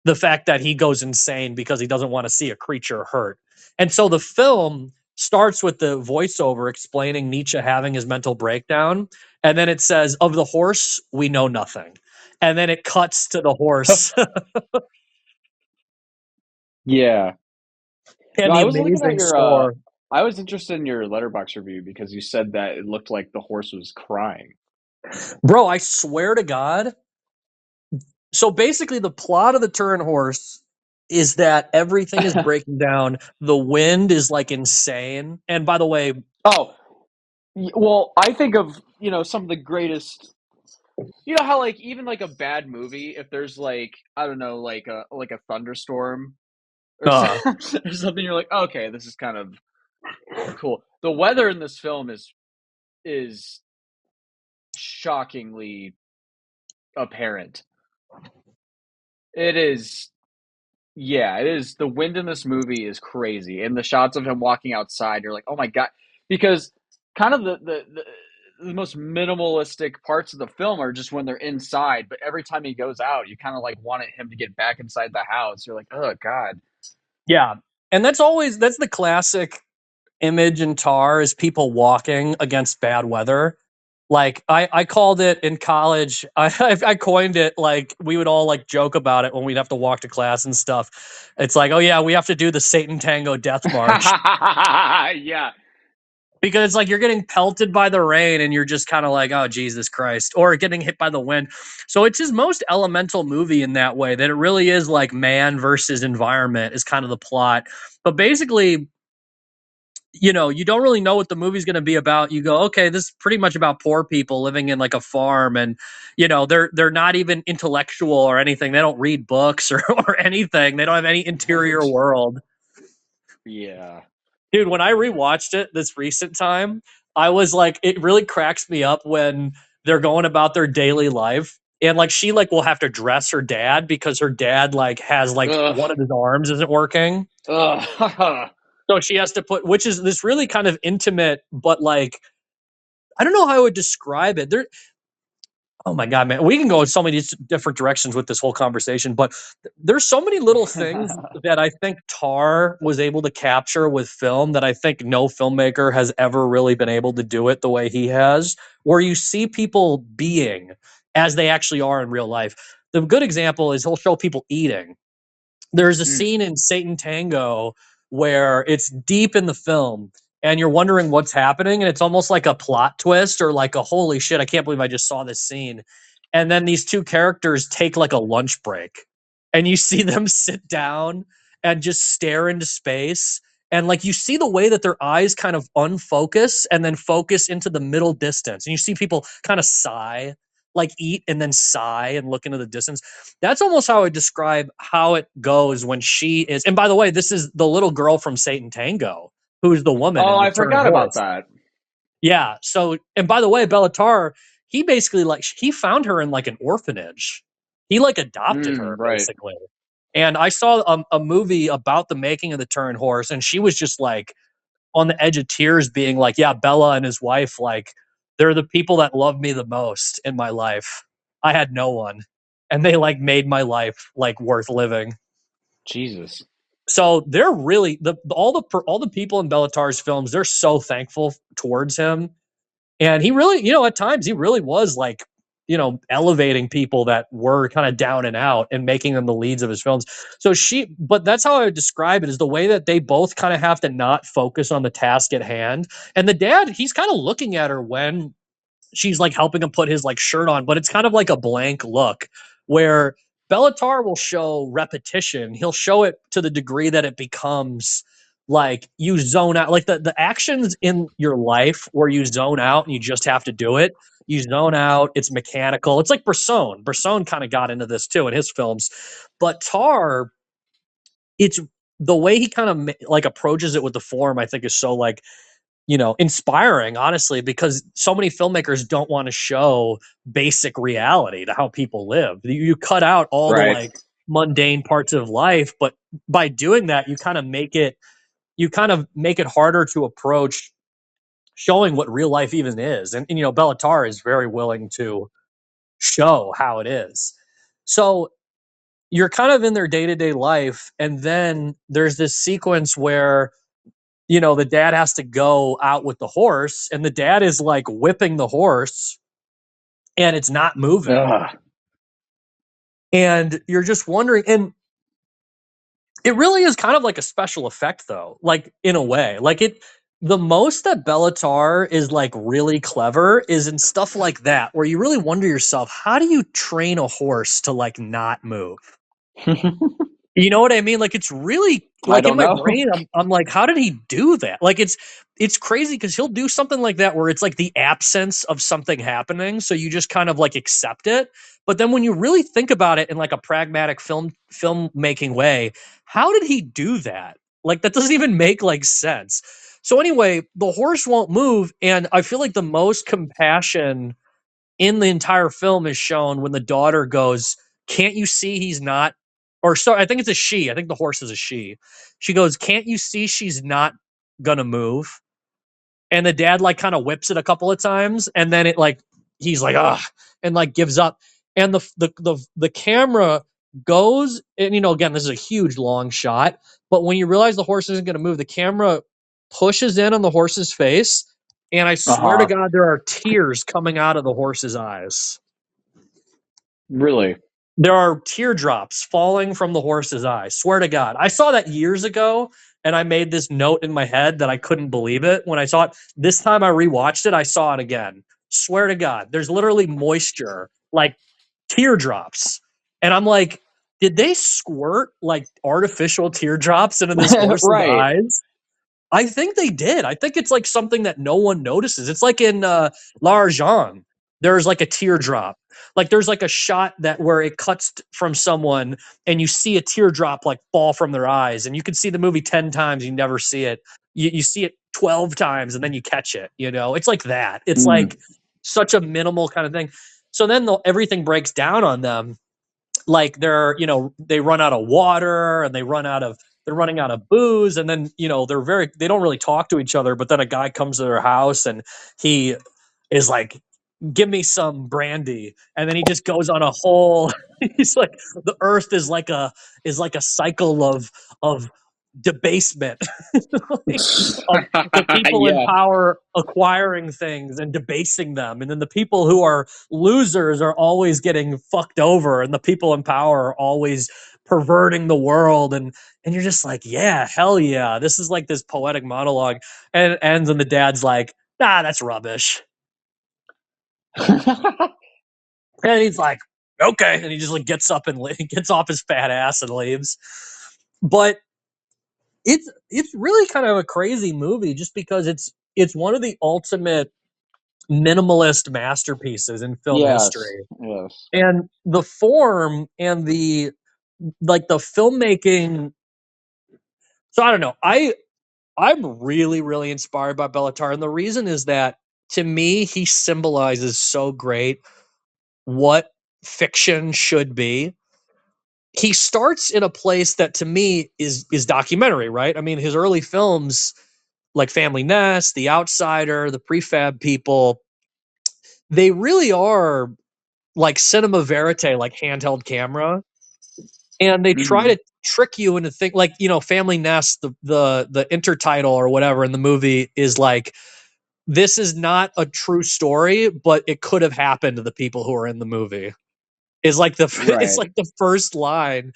The fact that he goes insane because he doesn't want to see a creature hurt. And so the film starts with the voiceover explaining Nietzsche having his mental breakdown. And then it says, of the horse, we know nothing. And then it cuts to the horse Yeah. and No, the I was looking at amazing your score. I was interested in your letterbox review because you said that it looked like the horse was crying. Bro, I swear to God. So basically, the plot of the Turin Horse is that everything is breaking down. The wind is like insane. And by the way, Oh, well, I think of, some of the greatest, how like even like a bad movie, if there's like, I don't know, like a thunderstorm or, uh, or something, you're like, okay, this is kind of cool. The weather in this film is shockingly apparent. It is. Yeah, it is. The wind in this movie is crazy, and the shots of him walking outside, you're like, oh my god, because kind of the most minimalistic parts of the film are just when they're inside, but every time he goes out, you kind of like wanted him to get back inside the house. You're like, oh god. yeah. And that's the classic image in Tar is people walking against bad weather. Like I called it in college. I coined it, like we would all like joke about it when we'd have to walk to class and stuff. It's like, oh yeah, we have to do the Satan Tango Death March Yeah. because it's like you're getting pelted by the rain and you're just kind of like, oh Jesus Christ, or getting hit by the wind. So it's his most elemental movie in that way, that it really is like man versus environment is kind of the plot. But basically, you don't really know what the movie's going to be about. You go, okay, this is pretty much about poor people living in like a farm, and they're not even intellectual or anything. They don't read books or anything. They don't have any interior What? world. Yeah. Dude, when I rewatched it this recent time, I was like, it really cracks me up when they're going about their daily life. And like she like will have to dress her dad because her dad like has like one Ugh. of his arms isn't working. Ugh. So she has to put, which is this really kind of intimate, but like, I don't know how I would describe it. Oh my God, man, we can go in so many different directions with this whole conversation, but there's so many little things that I think Tar was able to capture with film that I think no filmmaker has ever really been able to do it the way he has, where you see people being as they actually are in real life. The good example is he'll show people eating. There's a Mm. scene in Satan Tango where it's deep in the film and you're wondering what's happening, and it's almost like a plot twist or like a holy shit, I can't believe I just saw this scene. And then these two characters take like a lunch break and you see them sit down and just stare into space, and like you see the way that their eyes kind of unfocus and then focus into the middle distance, and you see people kind of sigh, like eat and then sigh and look into the distance. That's almost how I describe how it goes when she is. And by the way, this is the little girl from Satan Tango, who's the woman Oh, in the I Turin forgot about Horse. that. Yeah. So, and by the way, Béla Tarr, he basically like he found her in like an orphanage. He like adopted her Right. basically. And I saw a movie about the making of the Turin Horse, and she was just like on the edge of tears, being like, "Yeah, Bella and his wife, like, they're the people that love me the most in my life. I had no one, and they like made my life like worth living." Jesus. So they're really all the people in Béla Tarr's films. They're so thankful towards him, and he really, at times he really was like, elevating people that were kind of down and out and making them the leads of his films. So but that's how I would describe it, is the way that they both kind of have to not focus on the task at hand. And the dad, he's kind of looking at her when she's like helping him put his like shirt on, but it's kind of like a blank look where Béla Tarr will show repetition. He'll show it to the degree that it becomes like you zone out, like the actions in your life where you zone out and you just have to do it. You zone out, it's mechanical. It's like Bresson. Bresson kind of got into this too in his films. But Tarr, it's the way he kind of like approaches it with the form, I think is so like, inspiring, honestly, because so many filmmakers don't want to show basic reality to how people live. You cut out all the Right. like mundane parts of life, but by doing that, you kind of make it harder to approach showing what real life even is. And Béla Tarr is very willing to show how it is. So you're kind of in their day-to-day life, and then there's this sequence where the dad has to go out with the horse, and the dad is like whipping the horse and it's not moving. Ugh. And you're just wondering, and it really is kind of like a special effect though, like in a way. Like the most that Béla Tarr is like really clever is in stuff like that, where you really wonder yourself, how do you train a horse to like not move? You know what I mean? Like it's really I like in don't my know. brain, I'm like, how did he do that? Like it's crazy because he'll do something like that where it's like the absence of something happening, so you just kind of like accept it. But then when you really think about it in like a pragmatic filmmaking way, how did he do that? Like that doesn't even make like sense. So anyway, the horse won't move, and I feel like the most compassion in the entire film is shown when the daughter goes, "Can't you see he's not?" Or sorry, I think it's a she. I think the horse is a she. She goes, "Can't you see she's not gonna move?" And the dad like kind of whips it a couple of times, and then it like he's like, "Ah," and like gives up. And the camera goes, and again, this is a huge long shot, but when you realize the horse isn't gonna move, the camera pushes in on the horse's face, and I swear to Uh-huh. God, there are tears coming out of the horse's eyes. Really? There are teardrops falling from the horse's eyes. Swear to God. I saw that years ago, and I made this note in my head that I couldn't believe it. When I saw it, this time I rewatched it, I saw it again. Swear to God. There's literally moisture, like teardrops. And I'm like, did they squirt like artificial teardrops into this horse's Right. eyes? I think they did. I think it's like something that no one notices. It's like in L'Argent, there's like a teardrop. Like there's like a shot that where it cuts from someone and you see a teardrop like fall from their eyes, and you can see the movie 10 times, you never see it. You see it 12 times and then you catch it, It's like that. It's Mm. like such a minimal kind of thing. So then everything breaks down on them, like they run out of water, and they're running out of booze, and then they don't really talk to each other, but then a guy comes to their house and he is like, give me some brandy, and then he just goes on a whole he's like, the earth is like a cycle of debasement like, of the people in Yeah. power acquiring things and debasing them, and then the people who are losers are always getting fucked over, and the people in power are always perverting the world, and you're just like, yeah, hell yeah, this is like this poetic monologue, and it ends and the dad's like, nah, that's rubbish, and he's like, okay, and he just like gets up and gets off his fat ass and leaves. But it's really kind of a crazy movie just because it's one of the ultimate minimalist masterpieces in film Yes. history. Yes. And the form and the filmmaking. So I don't know. I'm really, really inspired by Béla Tarr. And the reason is that to me, he symbolizes so great what fiction should be. He starts in a place that to me is documentary, right? I mean, his early films like Family Nest, The Outsider, The Prefab People, they really are like cinema verite, like handheld camera, and they try Hmm. to trick you into think like Family Nest, the intertitle or whatever in the movie is like, this is not a true story, but it could have happened to the people who are in the movie. Is like it's Right. like the first line.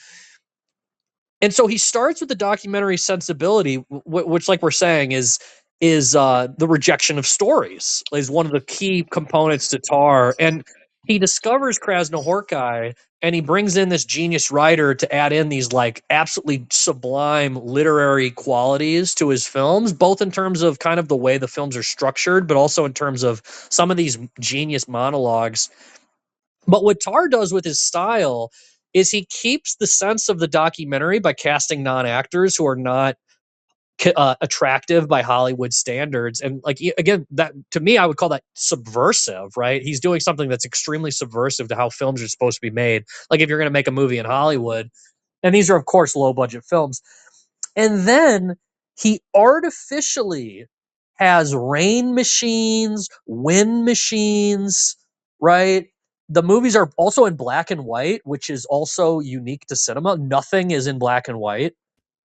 And so he starts with the documentary sensibility, which, like we're saying, is the rejection of stories is one of the key components to Tar. And he discovers Krasznahorkai, and he brings in this genius writer to add in these like absolutely sublime literary qualities to his films, both in terms of kind of the way the films are structured, but also in terms of some of these genius monologues. But what Tarr does with his style is he keeps the sense of the documentary by casting non-actors who are not attractive by Hollywood standards. And like, again, that to me, I would call that subversive, right? He's doing something that's extremely subversive to how films are supposed to be made. Like if you're going to make a movie in Hollywood, and these are of course low budget films. And then he artificially has rain machines, wind machines, right? The movies are also in black and white, which is also unique to cinema. Nothing is in black and white,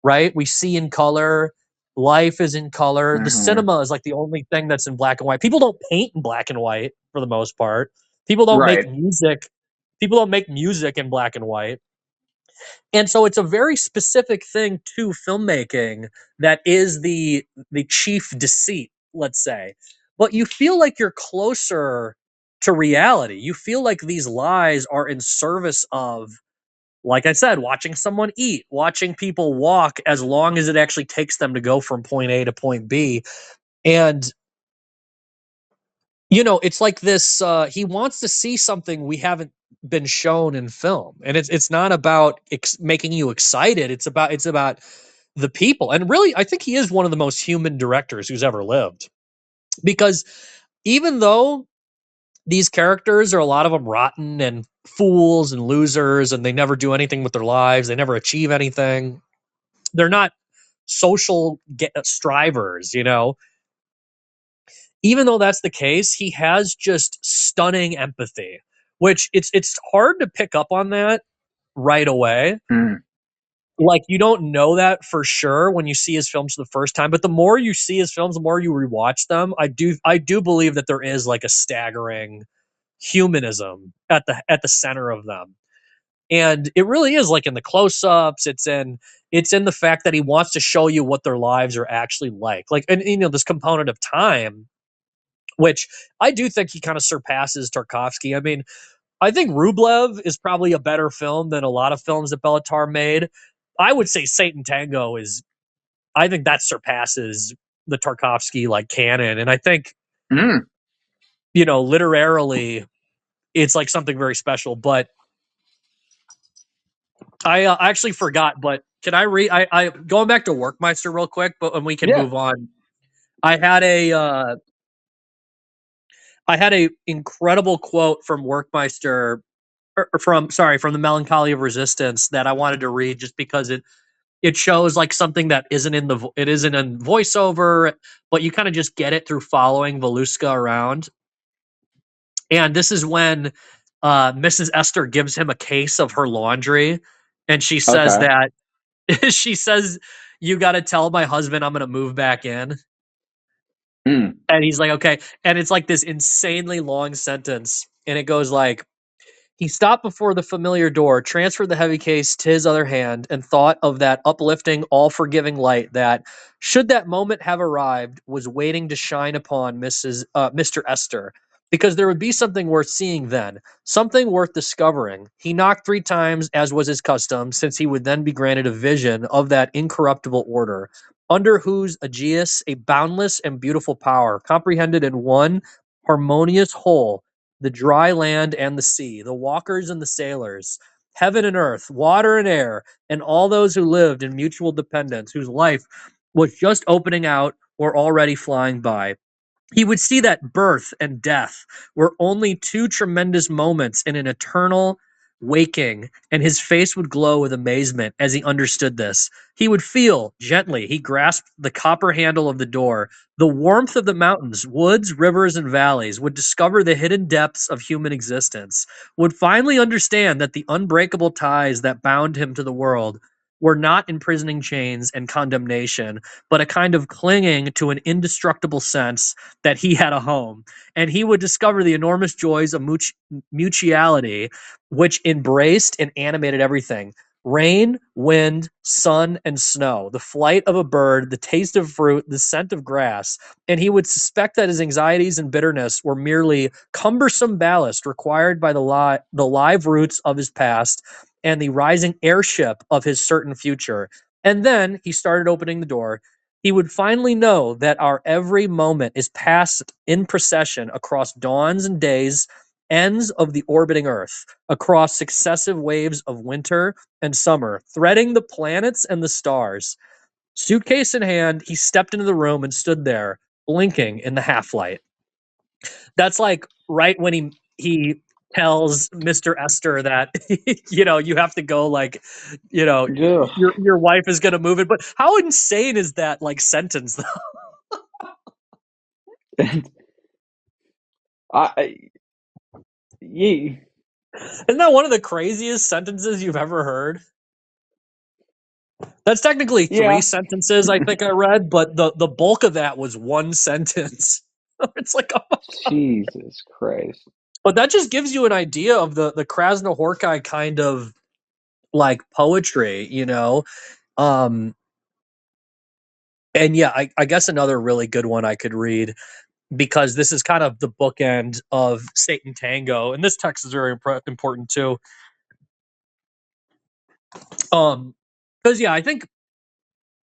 right? We see in color. Life is in color. The Hmm. cinema is like the only thing that's in black and white. People don't paint in black and white for the most part. People don't make Right. music. People don't make music in black and white. And so it's a very specific thing to filmmaking that is the chief deceit, let's say. But you feel like you're closer to reality. You feel like these lies are in service of, like I said, watching someone eat, watching people walk as long as it actually takes them to go from point A to point B. And it's like this he wants to see something we haven't been shown in film. And it's not about making you excited. It's about the people. And really, I think he is one of the most human directors who's ever lived. Because even though these characters are, a lot of them, rotten and fools and losers, and they never do anything with their lives, they never achieve anything, they're not social strivers. Even though that's the case, he has just stunning empathy, which it's hard to pick up on that right away. Mm. Like, you don't know that for sure when you see his films for the first time, but the more you see his films, the more you rewatch them, I do believe that there is like a staggering humanism at the center of them. And it really is, like, in the close-ups, it's in the fact that he wants to show you what their lives are actually like. Like, and this component of time, which I do think he kind of surpasses Tarkovsky. I mean, I think Rublev is probably a better film than a lot of films that Béla Tarr made. I would say Satan Tango I think that surpasses the Tarkovsky like canon. And I think, Mm. literarily, it's like something very special. But I actually forgot, but can I read? I going back to Werkmeister real quick, but when we can Yeah. move on. I had a incredible quote from Werkmeister, from the Melancholy of Resistance, that I wanted to read just because it shows like something that it isn't in voiceover, but you kind of just get it through following Voluska around. And this is when Mrs. Esther gives him a case of her laundry, and she says Okay. that she says, "You got to tell my husband I'm going to move back in." Mm. And he's like, "Okay." And it's like this insanely long sentence, and it goes like, he stopped before the familiar door, transferred the heavy case to his other hand, and thought of that uplifting, all-forgiving light that, should that moment have arrived, was waiting to shine upon Mr. Esther, because there would be something worth seeing then, something worth discovering. He knocked 3 times, as was his custom, since he would then be granted a vision of that incorruptible order, under whose aegis a boundless and beautiful power, comprehended in one harmonious whole, the dry land and the sea, the walkers and the sailors, heaven and earth, water and air, and all those who lived in mutual dependence, whose life was just opening out or already flying by. He would see that birth and death were only 2 tremendous moments in an eternal waking, and his face would glow with amazement as he understood this. He would feel, gently, he grasped the copper handle of the door, the warmth of the mountains, woods, rivers, and valleys, would discover the hidden depths of human existence, would finally understand that the unbreakable ties that bound him to the world were not imprisoning chains and condemnation, but a kind of clinging to an indestructible sense that he had a home. And he would discover the enormous joys of mutuality, which embraced and animated everything. rain, wind, sun, and snow, the flight of a bird, the taste of fruit, the scent of grass, and he would suspect that his anxieties and bitterness were merely cumbersome ballast required by the live roots of his past and the rising airship of his certain future. And then he started opening the door. He would finally know that our every moment is passed in procession across dawns and days, ends of the orbiting Earth, across successive waves of winter and summer, threading the planets and the stars. Suitcase in hand, he stepped into the room and stood there, blinking in the half light. That's like right when he tells Mr. Esther that you have to go, like, Ugh. your wife is gonna move it. But how insane is that like sentence though? I yeah, Isn't that one of the craziest sentences you've ever heard? That's technically three yeah. sentences I think I read, but the bulk of that was one sentence. It's like, oh. Jesus Christ. But that just gives you an idea of the Krasznahorkai kind of like poetry, Um, and yeah, I guess another really good one I could read, because this is kind of the bookend of Satan Tango, and this text is very important too. Because yeah, I think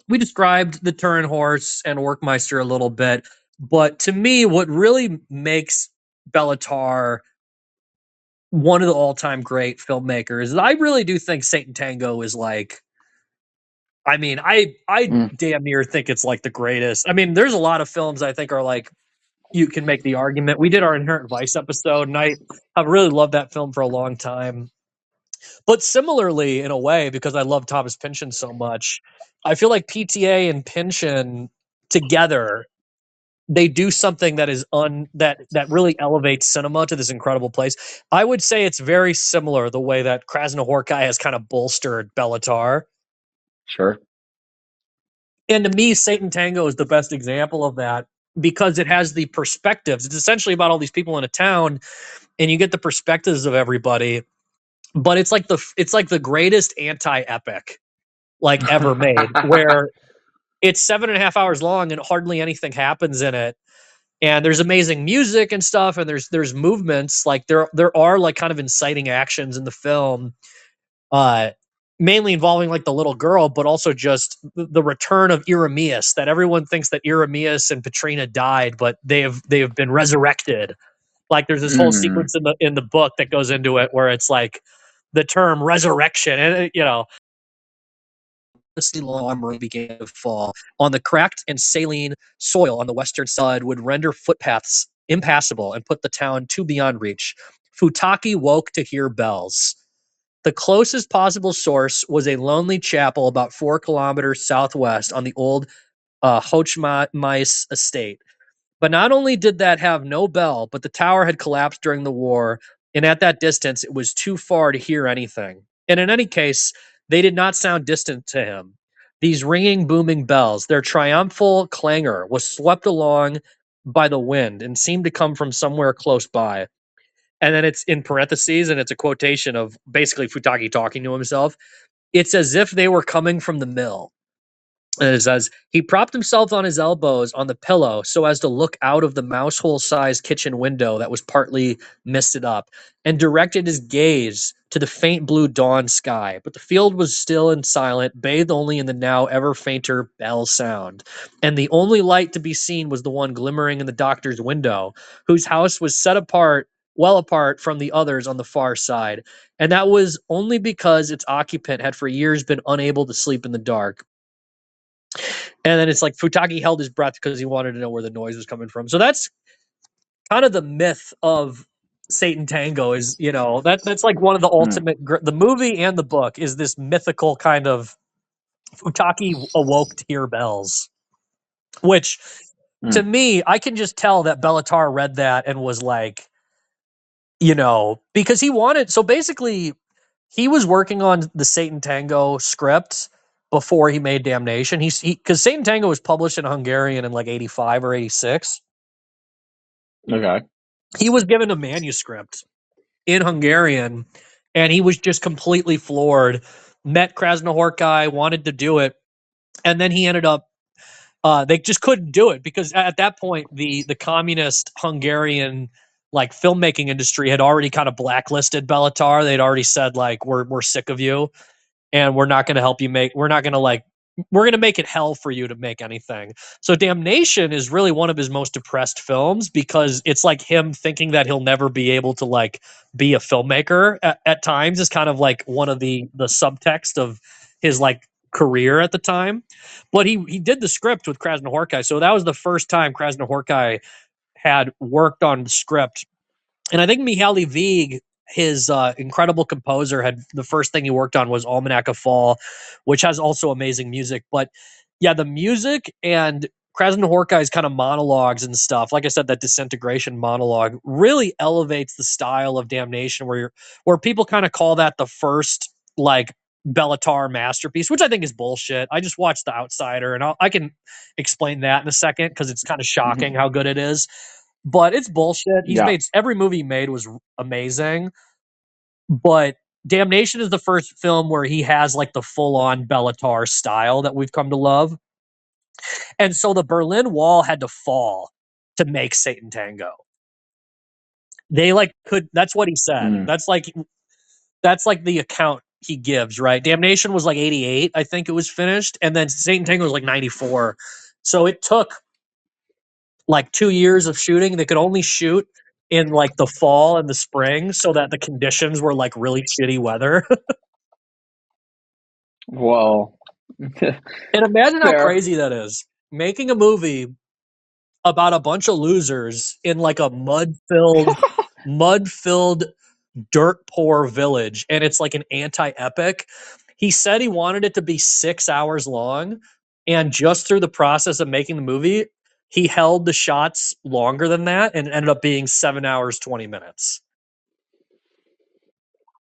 we described the Turin Horse and Werkmeister a little bit, but to me, what really makes Béla Tarr one of the all-time great filmmakers is I really do think Satan Tango is like, I mean, I Mm. damn near think it's like the greatest. I mean, there's a lot of films I think are like, you can make the argument. We did our Inherent Vice episode, and I've really loved that film for a long time. But similarly, in a way, because I love Thomas Pynchon so much, I feel like PTA and Pynchon together, they do something that is that really elevates cinema to this incredible place. I would say it's very similar the way that Krasznahorkai has kind of bolstered Béla Tarr. Sure. And to me, Satan Tango is the best example of that, because it has the perspectives. It's essentially about all these people in a town, and you get the perspectives of everybody. But it's like the greatest anti-epic like ever made, where it's 7.5 hours long and hardly anything happens in it. And there's amazing music and stuff, and there's movements, like there are like kind of inciting actions in the film, uh mainly involving like the little girl, but also just the return of Eremias, that everyone thinks that Eremias and Petrina died, but they have been resurrected. Like there's this whole Mm. sequence in the book that goes into it where it's like the term resurrection, and the long rain began to fall on the cracked and saline soil on the western side would render footpaths impassable and put the town too beyond reach. Futaki woke to hear bells. The closest possible source was a lonely chapel about 4 kilometers southwest on the old Hochmais estate. But not only did that have no bell, but the tower had collapsed during the war, and at that distance, it was too far to hear anything. And in any case, they did not sound distant to him. These ringing, booming bells, their triumphal clangor was swept along by the wind and seemed to come from somewhere close by. And then it's in parentheses, and it's a quotation of basically Futaki talking to himself. It's as if they were coming from the mill. And it says, he propped himself on his elbows on the pillow so as to look out of the mousehole sized kitchen window that was partly misted up, and directed his gaze to the faint blue dawn sky. But the field was still and silent, bathed only in the now ever fainter bell sound. And the only light to be seen was the one glimmering in the doctor's window, whose house was set apart, well apart from the others on the far side. And that was only because its occupant had for years been unable to sleep in the dark. And then it's like Futaki held his breath because he wanted to know where the noise was coming from. So that's kind of the myth of Satan Tango, is, that's like one of the Mm. ultimate, the movie and the book is this mythical kind of Futaki awoke to hear bells, which to Mm. me, I can just tell that Béla Tarr read that and was like, because he wanted, so basically he was working on the Satan Tango script before he made Damnation. Because Satan Tango was published in Hungarian in like 85 or 86. Okay. He was given a manuscript in Hungarian, and he was just completely floored met Krasznahorkai, wanted to do it, and then he ended up. They just couldn't do it because at that point the communist Hungarian like filmmaking industry had already kind of blacklisted Béla Tarr. They'd already said like we're sick of you and we're not going to help you make. We're not going to like. We're going to make it hell for you to make anything. So Damnation is really one of his most depressed films because it's like him thinking that he'll never be able to like be a filmmaker at times is kind of like one of the subtext of his like career at the time. But he did the script with Krasznahorkai. So that was the first time Krasznahorkai had worked on the script. And I think Mihaly Vig, his incredible composer, had the first thing he worked on was Almanac of Fall, which has also amazing music. But yeah, the music and Krasznahorkai's kind of monologues and stuff, like I said, that disintegration monologue really elevates the style of Damnation, where people kind of call that the first like Béla Tarr masterpiece, which I think is bullshit. I just watched The Outsider, and I can explain that in a second because it's kind of shocking how good it is. But it's bullshit. He's Yeah. made every movie he made was amazing, but Damnation is the first film where he has like the full-on Béla Tarr style that we've come to love. And so the Berlin Wall had to fall to make Satan Tango. They like could that's what he said. Mm. That's like the account he gives, right? Damnation was like 88, I think it was finished, and then Satan Tango was like 94. So it took like 2 years of shooting. They could only shoot in like the fall and the spring so that the conditions were like really shitty weather. Well, And imagine how fair. crazy that is. Making a movie about a bunch of losers in like a mud-filled dirt poor village, and it's like an anti-epic. He said he wanted it to be 6 hours long, and just through the process of making the movie, he held the shots longer than that and ended up being 7 hours 20 minutes.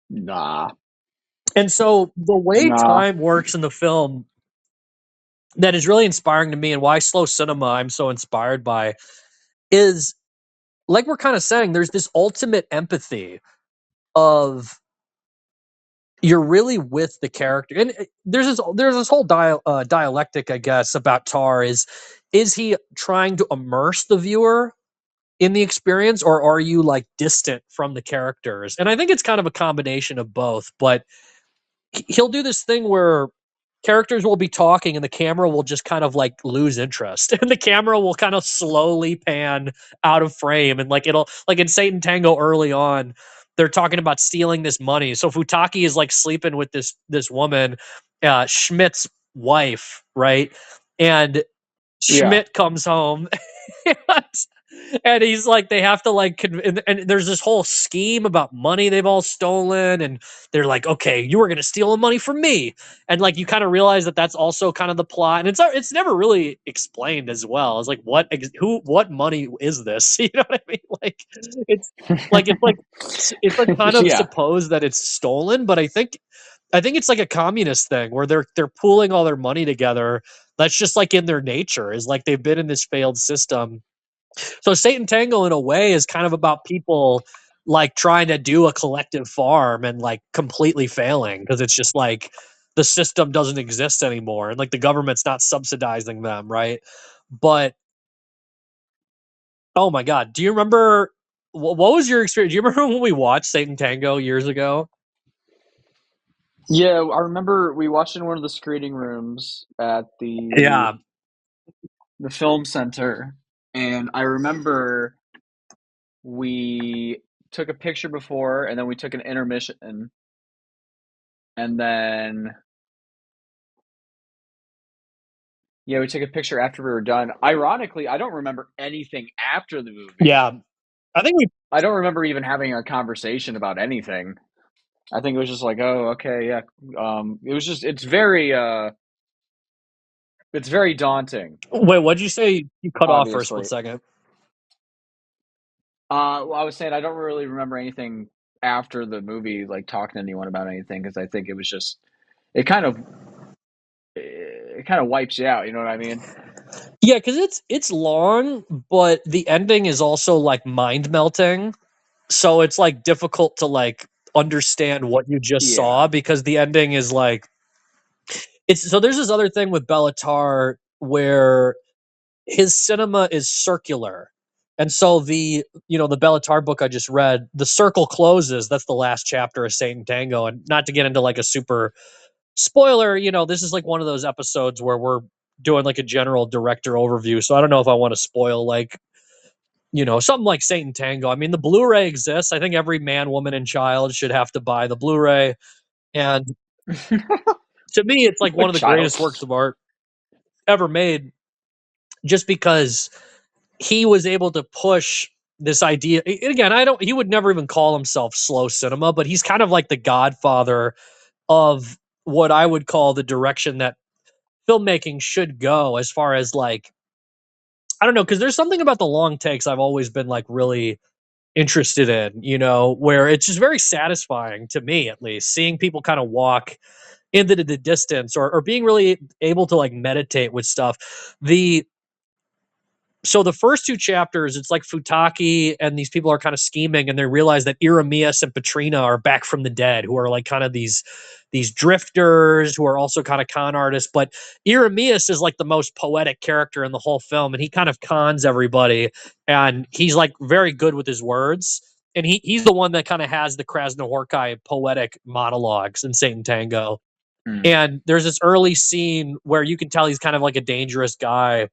Nah. And so the way time works in the film that is really inspiring to me and why slow cinema I'm so inspired by is, like we're kind of saying, there's this ultimate empathy of you're really with the character. And there's this whole dialectic, I guess, about Tarr. Is he trying to immerse the viewer in the experience, or are you like distant from the characters? And I think it's kind of a combination of both, but he'll do this thing where characters will be talking and the camera will just kind of like lose interest and the camera will kind of slowly pan out of frame, and like it'll like in Satan Tango early on they're talking about stealing this money. So Futaki is like sleeping with this woman, Schmidt's wife, right? And Yeah. Schmidt comes home and he's like, they have to like, and there's this whole scheme about money they've all stolen, and they're like, okay, you were gonna steal the money from me, and like you kind of realize that that's also kind of the plot, and it's never really explained as well. It's like what money is this? You know what I mean? It's like kind of Yeah. supposed that it's stolen, but I think it's like a communist thing where they're pooling all their money together. That's just like in their nature, is like they've been in this failed system. So Satan Tango in a way is kind of about people like trying to do a collective farm and like completely failing because it's just like the system doesn't exist anymore and like the government's not subsidizing them, right? But oh my god, do you remember what was your experience? Do you remember when we watched Satan Tango years ago? Yeah, I remember we watched in one of the screening rooms at Yeah. the film center, and I remember we took a picture before, and then we took an intermission, and then yeah, we took a picture after we were done. Ironically, I don't remember anything after the movie. Yeah. I don't remember even having a conversation about anything. I think it was just like, oh, okay, yeah. It was just it's very daunting, Wait, what'd you say? You cut off for a split obviously. second. Well, I was saying I don't really remember anything after the movie, like talking to anyone about anything, because I think it was just it kind of wipes you out. You know what I mean? Yeah, because it's long, but the ending is also like mind melting. So it's like difficult to like understand what you just Yeah. saw, because the ending is like it's so there's this other thing with Béla Tarr where his cinema is circular. And so the the Béla Tarr book I just read, the circle closes. That's the last chapter of Satan Tango. And not to get into like a super spoiler, this is like one of those episodes where we're doing like a general director overview. So I don't know if I want to spoil like something like Satan Tango. I mean, the Blu-ray exists. I think every man, woman, and child should have to buy the Blu-ray. And to me, it's like one of the Child. greatest works of art ever made, just because he was able to push this idea. Again, he would never even call himself slow cinema, but he's kind of like the godfather of what I would call the direction that filmmaking should go, as far as like, I don't know, because there's something about the long takes I've always been like really interested in, where it's just very satisfying to me, at least, seeing people kind of walk into the distance, or being really able to like meditate with stuff. So the first two chapters, it's like Futaki and these people are kind of scheming, and they realize that Eremias and Petrina are back from the dead, who are like kind of these drifters who are also kind of con artists. But Eremias is like the most poetic character in the whole film, and he kind of cons everybody, and he's like very good with his words. And he's the one that kind of has the Krasznahorkai poetic monologues in Satan Tango. And there's this early scene where you can tell he's kind of like a dangerous guy,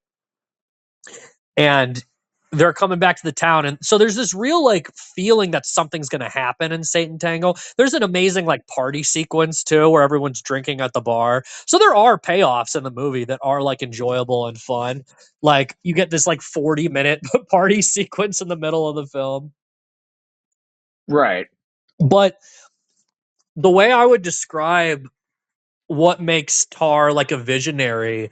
and they're coming back to the town. And so there's this real like feeling that something's going to happen in Satan Tango. There's an amazing like party sequence too, where everyone's drinking at the bar. So there are payoffs in the movie that are like enjoyable and fun. Like you get this like 40-minute party sequence in the middle of the film. Right. But the way I would describe what makes Tarr like a visionary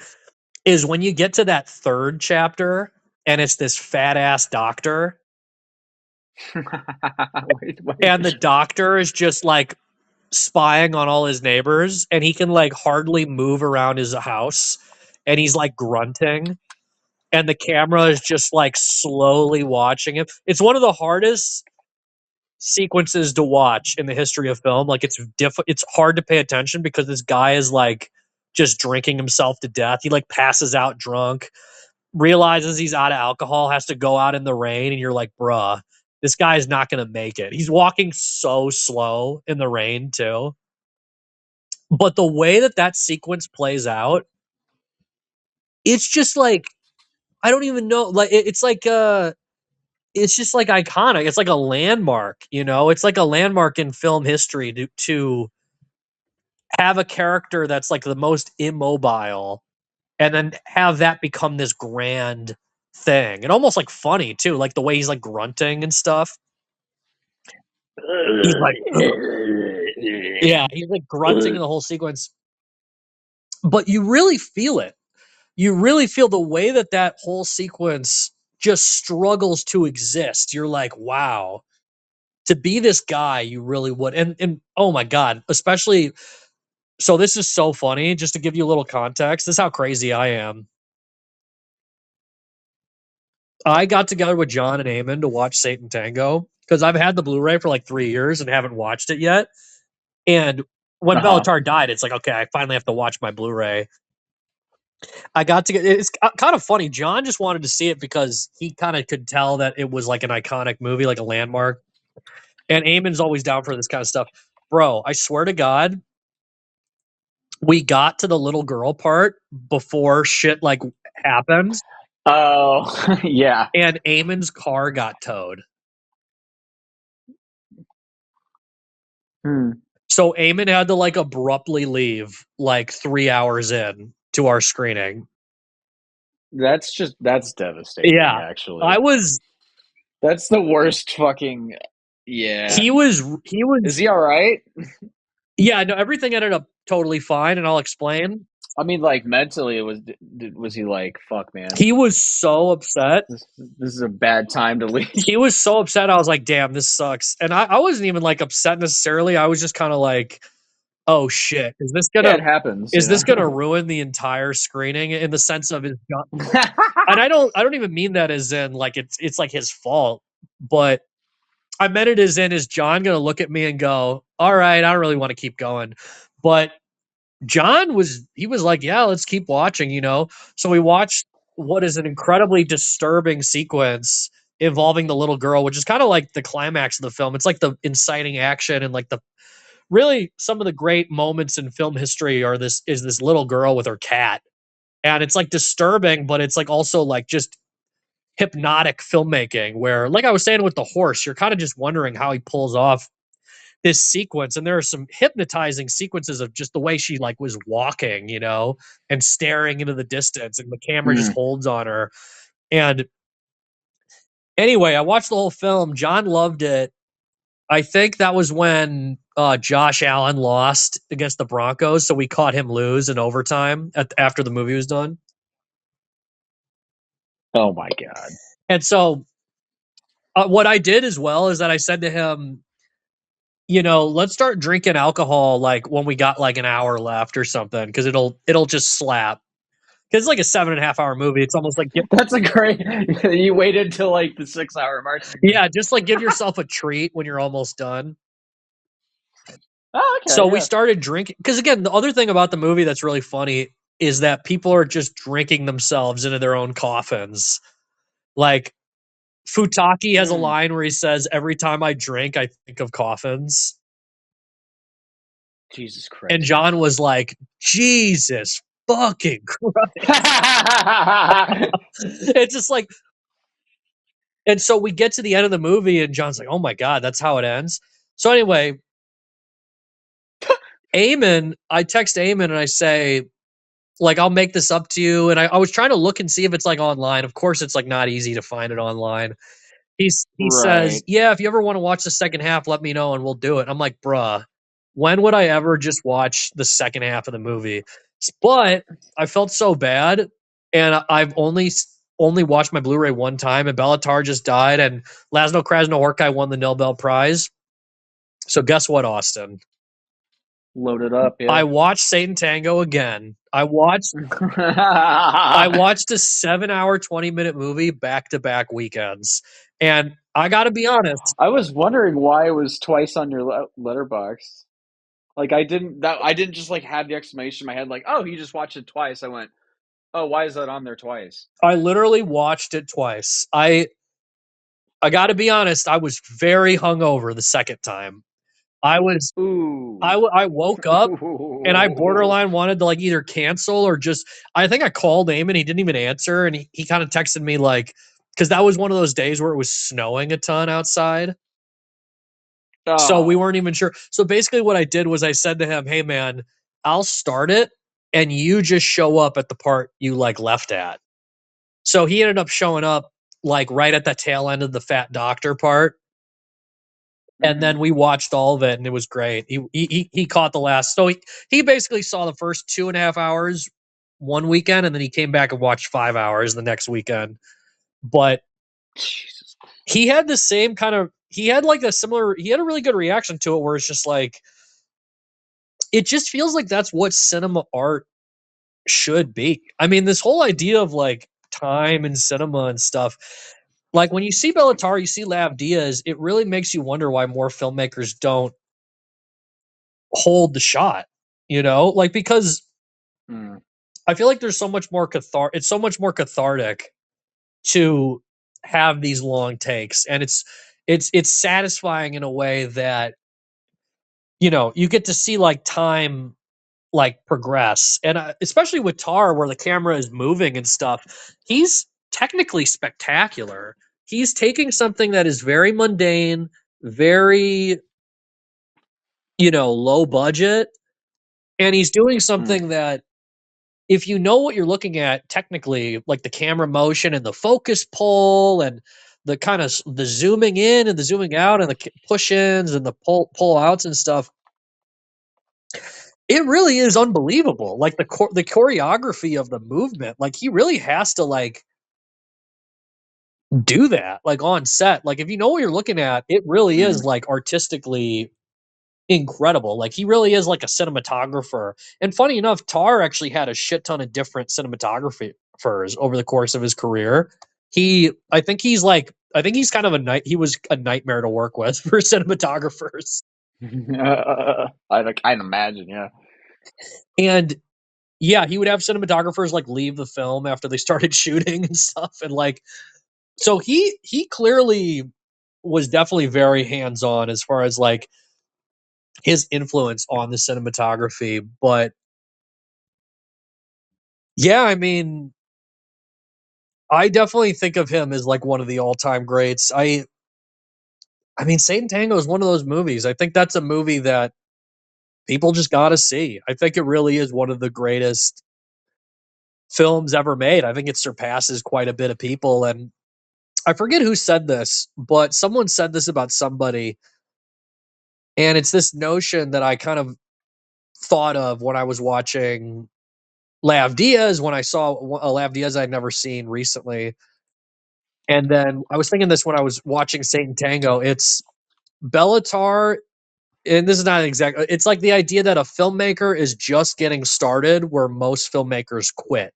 is when you get to that third chapter and it's this fat ass doctor. Wait. And the doctor is just like spying on all his neighbors, and he can like hardly move around his house, and he's like grunting, and the camera is just like slowly watching him. It's one of the hardest sequences to watch in the history of film. Like it's hard to pay attention because this guy is like just drinking himself to death. He like passes out drunk, realizes he's out of alcohol, has to go out in the rain, and you're like, bruh, this guy's not going to make it. He's walking so slow in the rain too. But the way that sequence plays out, it's just like, I don't even know. Like it's like it's just like iconic. It's like a landmark, It's like a landmark in film history to have a character that's like the most immobile, and then have that become this grand thing, and almost like funny too, like the way he's like grunting and stuff. He's like, yeah, he's like grunting in the whole sequence, but you really feel it. You really feel the way that whole sequence just struggles to exist. You're like, wow, to be this guy, you really would. And oh my God, especially, so this is so funny. Just to give you a little context, this is how crazy I am. I got together with John and Eamon to watch Satan Tango because I've had the Blu-ray for like 3 years and haven't watched it yet. And when Béla Tarr died, it's like, okay, I finally have to watch my Blu-ray. I got to get, it's kind of funny. John just wanted to see it because he kind of could tell that it was like an iconic movie, like a landmark. And Eamon's always down for this kind of stuff. Bro, I swear to God, we got to the little girl part before shit like happened. Oh, yeah. And Eamon's car got towed. So Eamon had to like abruptly leave like 3 hours in to our screening. That's devastating. Yeah. Actually, that's the worst fucking. Yeah. He was. Is he all right? Yeah, no, everything ended up totally fine, and I'll explain. I mean, like mentally, was he like, fuck, man? He was so upset. This is a bad time to leave. He was so upset. I was like, damn, this sucks. And I wasn't even like upset necessarily. I was just kind of like, oh shit, is this gonna? It happens. Is this gonna ruin the entire screening in the sense of his? And I don't even mean that as in like it's like his fault, but I meant it as in, is John going to look at me and go, all right, I don't really want to keep going. But John was like, yeah, let's keep watching, you know? So we watched what is an incredibly disturbing sequence involving the little girl, which is kind of like the climax of the film. It's like the inciting action and like the really some of the great moments in film history are this little girl with her cat. And it's like disturbing, but it's like also like just hypnotic filmmaking where, like I was saying with the horse, you're kind of just wondering how he pulls off this sequence. And there are some hypnotizing sequences of just the way she like was walking, you know, and staring into the distance and the camera just holds on her. And anyway, I watched the whole film. John loved it. I think that was when Josh Allen lost against the Broncos, so we caught him lose in overtime after the movie was done. Oh my god! And so, what I did as well is that I said to him, you know, let's start drinking alcohol like when we got like an hour left or something, because it'll just slap. Because it's like a 7.5 hour movie. It's almost like That's a great. You waited till like the 6 hour mark. yeah, just like give yourself a treat when you're almost done. Oh, okay. So yeah. we started drinking because again, the other thing about the movie that's really funny is that people are just drinking themselves into their own coffins. Like Futaki has a line where he says, "Every time I drink, I think of coffins." Jesus Christ. And John was like, "Jesus fucking Christ." It's just like, and so we get to the end of the movie, and John's like, "Oh my god, that's how it ends." So anyway, I text Eamon and I say, like, I'll make this up to you. And I was trying to look and see if it's like online. Of course, it's like not easy to find it online. He says, yeah, if you ever want to watch the second half, let me know and we'll do it. I'm like, bruh, when would I ever just watch the second half of the movie? But I felt so bad, and I've only watched my Blu-ray one time, and Béla Tarr just died, and László Krasznahorkai won the Nobel Prize. So guess what, Austin? Loaded up. Yeah. I watched Satan Tango again. I watched a 7-hour, 20-minute movie back-to-back weekends. And I got to be honest. I was wondering why it was twice on your letterbox. Like I didn't just like have the exclamation in my head like, oh, you just watched it twice. I went, oh, why is that on there twice? I literally watched it twice. I got to be honest. I was very hungover the second time. I was. Ooh. I woke up and I borderline wanted to like either cancel or just. I think I called Eamon. He didn't even answer, and he kind of texted me like, because that was one of those days where it was snowing a ton outside. So we weren't even sure. So basically what I did was I said to him, hey man, I'll start it and you just show up at the part you like left at. So he ended up showing up like right at the tail end of the fat doctor part. And then we watched all of it and it was great. He caught the last. So he basically saw the first 2.5 hours one weekend, and then he came back and watched 5 hours the next weekend. But he had the same kind of, he had a really good reaction to it where it's just like, it just feels like that's what cinema art should be. I mean, this whole idea of like time and cinema and stuff, like when you see Béla Tarr, you see Lav Diaz, it really makes you wonder why more filmmakers don't hold the shot, you know? Like, because I feel like there's so much more it's so much more cathartic to have these long takes, and it's satisfying in a way that, you know, you get to see like time like progress, and especially with Tar where the camera is moving and stuff, he's technically spectacular. He's taking something that is very mundane, very, you know, low budget, and he's doing something that, if you know what you're looking at technically, like the camera motion and the focus pull and the kind of the zooming in and the zooming out and the push-ins and the pull outs and stuff, it really is unbelievable. Like the choreography of the movement, like he really has to like do that like on set. Like if you know what you're looking at, it really is like artistically incredible. Like he really is like a cinematographer. And funny enough, Tar actually had a shit ton of different cinematographers over the course of his career. I think he's like I think he's kind of he was a nightmare to work with for cinematographers. I'd imagine, yeah. And yeah, he would have cinematographers like leave the film after they started shooting and stuff. And like, so he clearly was definitely very hands-on as far as like his influence on the cinematography. But yeah, I mean, I definitely think of him as like one of the all-time greats. I mean, Satan Tango is one of those movies. I think that's a movie that people just got to see. I think it really is one of the greatest films ever made. I think it surpasses quite a bit of people. And I forget who said this, but someone said this about somebody. And it's this notion that I kind of thought of when I was watching Lav Diaz, when I saw a Lav Diaz I'd never seen recently. And then I was thinking this when I was watching Satan Tango. It's Béla Tarr, and this is not exact. It's like the idea that a filmmaker is just getting started where most filmmakers quit.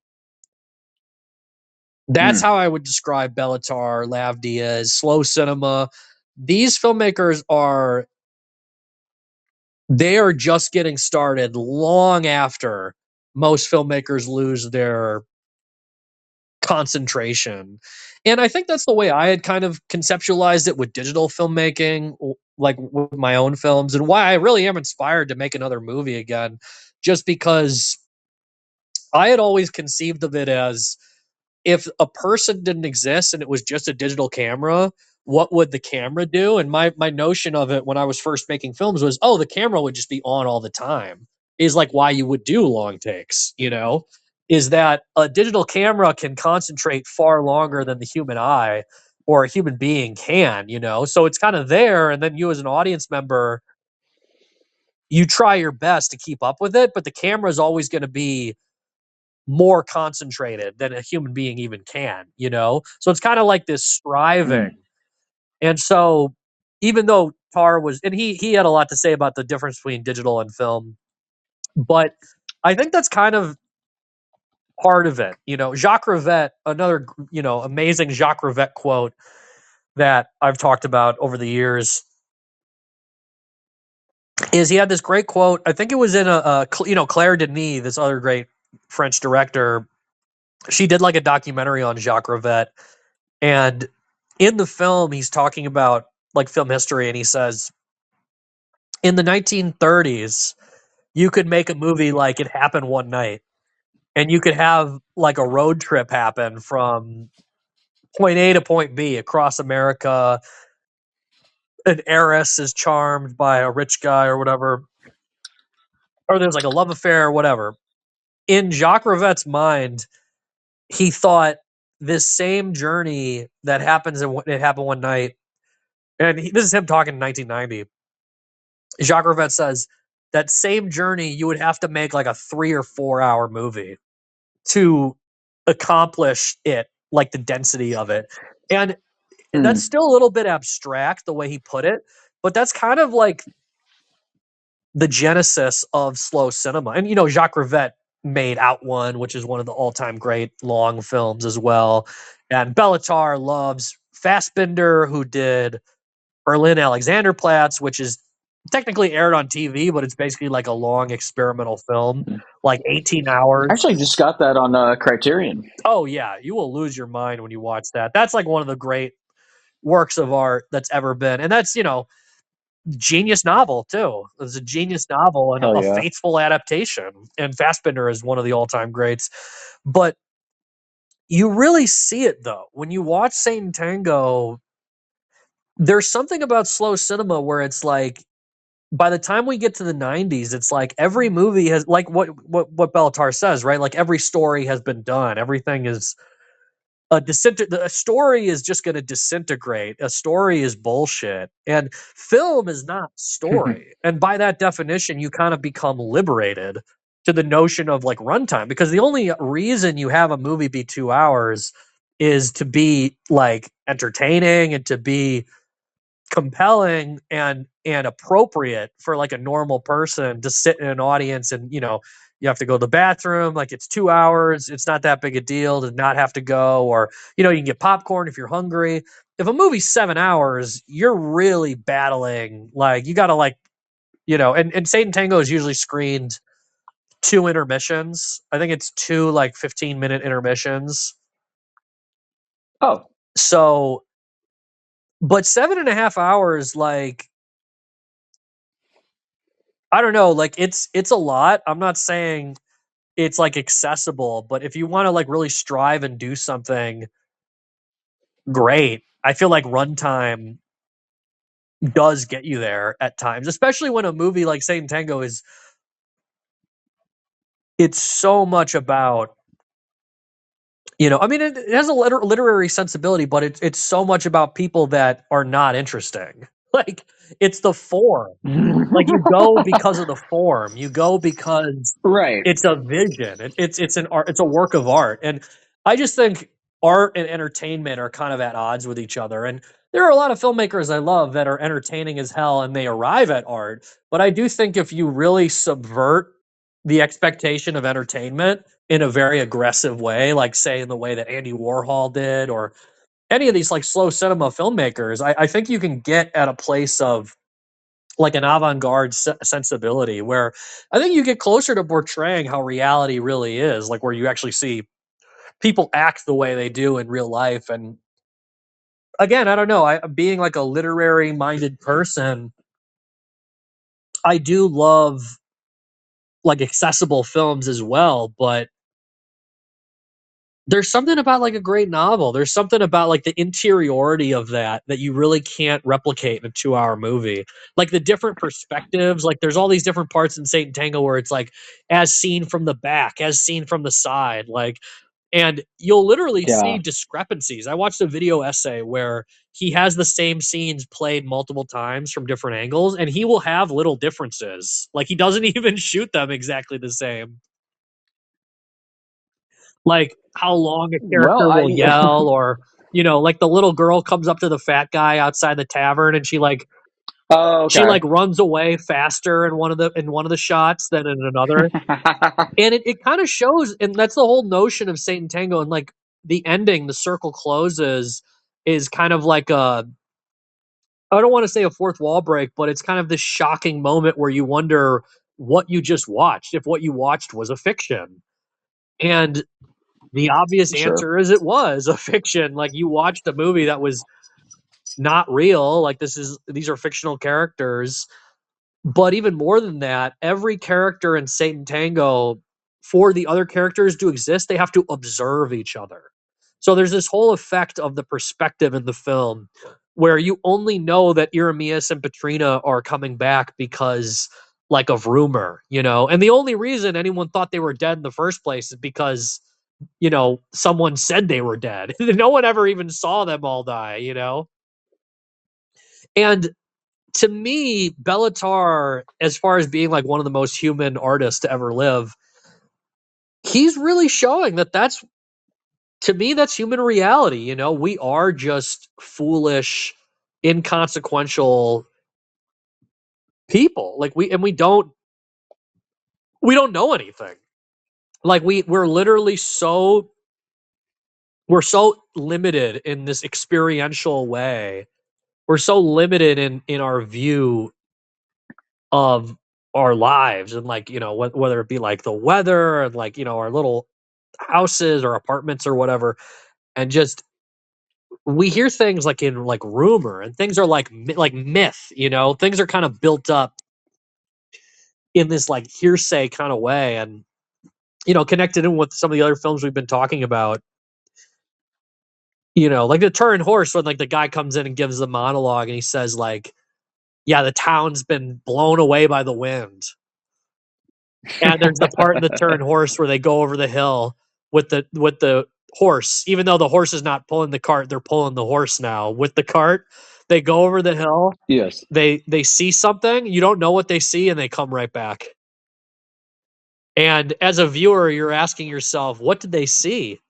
That's how I would describe Béla Tarr, Lav Diaz, slow cinema. These filmmakers they are just getting started long after most filmmakers lose their concentration. And I think that's the way I had kind of conceptualized it with digital filmmaking, like with my own films, and why I really am inspired to make another movie again, just because I had always conceived of it as if a person didn't exist and it was just a digital camera, what would the camera do? And my notion of it when I was first making films was, oh, the camera would just be on all the time. Is like why you would do long takes, you know? Is that a digital camera can concentrate far longer than the human eye or a human being can, you know? So it's kind of there, and then you as an audience member, you try your best to keep up with it, but the camera is always going to be more concentrated than a human being even can, you know? So it's kind of like this striving. And so even though Tar was, and he had a lot to say about the difference between digital and film, but I think that's kind of part of it. You know, Jacques Rivette, another, you know, amazing Jacques Rivette quote that I've talked about over the years is he had this great quote. I think it was in you know, Claire Denis, this other great French director. She did like a documentary on Jacques Rivette. And in the film, he's talking about like film history, and he says, in the 1930s, you could make a movie like It Happened One Night, and you could have like a road trip happen from point A to point B across America. An heiress is charmed by a rich guy or whatever, or there's like a love affair or whatever. In Jacques Rivette's mind, he thought this same journey that happens in It Happened One Night, and this is him talking in 1990. Jacques Rivette says that same journey you would have to make like a 3 or 4 hour movie to accomplish it, like the density of it. And that's still a little bit abstract the way he put it, but that's kind of like the genesis of slow cinema. And you know, Jacques Rivette made Out One, which is one of the all-time great long films as well. And Béla Tarr loves Fassbinder, who did Berlin Alexanderplatz, which is technically aired on TV, but it's basically like a long experimental film, like 18 hours. Actually, just got that on Criterion. Oh yeah, you will lose your mind when you watch that. That's like one of the great works of art that's ever been. And that's, you know, genius novel too. It's a genius novel and a faithful adaptation. And Fassbinder is one of the all-time greats. But you really see it though. When you watch Satan Tango, there's something about slow cinema where it's like by the time we get to the 90s, it's like every movie has like what Béla Tarr says, right? Like every story has been done. Everything is a story is just going to disintegrate. A story is bullshit. And film is not story. And by that definition, you kind of become liberated to the notion of like runtime, because the only reason you have a movie be 2 hours is to be like entertaining and to be compelling and appropriate for like a normal person to sit in an audience. And you know, you have to go to the bathroom, like it's 2 hours, it's not that big a deal to not have to go, or you know, you can get popcorn if you're hungry. if a movie's 7 hours, you're really battling. Like, you got to, like, and Satan Tango is usually screened 2 intermissions. I think it's 2 like 15-minute intermissions. Oh, So, but 7.5 hours, like, I don't know, like, it's a lot. I'm not saying it's like accessible, but if you want to like really strive and do something great, I feel like runtime does get you there at times, especially when a movie like Satan Tango it's so much about, I mean, it has a literary sensibility, but it's so much about people that are not interesting. Like, it's the form. Like, you go because of the form. You go because right. it's a vision. It's an art. It's a work of art. And I just think art and entertainment are kind of at odds with each other. And there are a lot of filmmakers I love that are entertaining as hell and they arrive at art. But I do think if you really subvert the expectation of entertainment in a very aggressive way, like say in the way that Andy Warhol did, or any of these like slow cinema filmmakers, I think you can get at a place of like an avant-garde sensibility where I think you get closer to portraying how reality really is, like where you actually see people act the way they do in real life. And again, I don't know, being like a literary minded person, I do love like accessible films as well, but there's something about like a great novel. There's something about like the interiority of that you really can't replicate in a 2-hour movie. Like the different perspectives, like there's all these different parts in Satan Tango where it's like as seen from the back, as seen from the side, like, and you'll literally see Yeah, discrepancies. I watched a video essay where he has the same scenes played multiple times from different angles, and he will have little differences. Like he doesn't even shoot them exactly the same, like how long a well, character will I yell, or like the little girl comes up to the fat guy outside the tavern and oh, she okay. like runs away faster in one of the shots than in another. And it kind of shows, and that's the whole notion of Satan Tango. And like the ending, the circle closes, is kind of like I don't want to say a fourth wall break, but it's kind of this shocking moment where you wonder what you just watched, if what you watched was a fiction. And the obvious Sure. answer is it was a fiction. Like, you watched a movie that was not real. Like, these are fictional characters. But even more than that, every character in Satan Tango, for the other characters to exist, they have to observe each other. So there's this whole effect of the perspective in the film where you only know that Eremias and Petrina are coming back because like of rumor, and the only reason anyone thought they were dead in the first place is because someone said they were dead. No one ever even saw them all die. And to me, Béla Tarr, as far as being like one of the most human artists to ever live, he's really showing that's to me, that's human reality. We are just foolish, inconsequential people. Like we don't know anything. Like we're literally we're so limited in this experiential way. We're so limited in our view of our lives, and like whether it be like the weather and like our little houses or apartments or whatever, and just we hear things like in like rumor, and things are like like myth. Things are kind of built up in this like hearsay kind of way, and connected in with some of the other films we've been talking about. Like the Turin Horse, when like the guy comes in and gives the monologue and he says like, yeah, the town's been blown away by the wind. And there's the part in the Turin Horse where they go over the hill with the horse. Even though the horse is not pulling the cart, they're pulling the horse now with the cart. They go over the hill. Yes. They see something. You don't know what they see, and they come right back. And as a viewer, you're asking yourself, what did they see?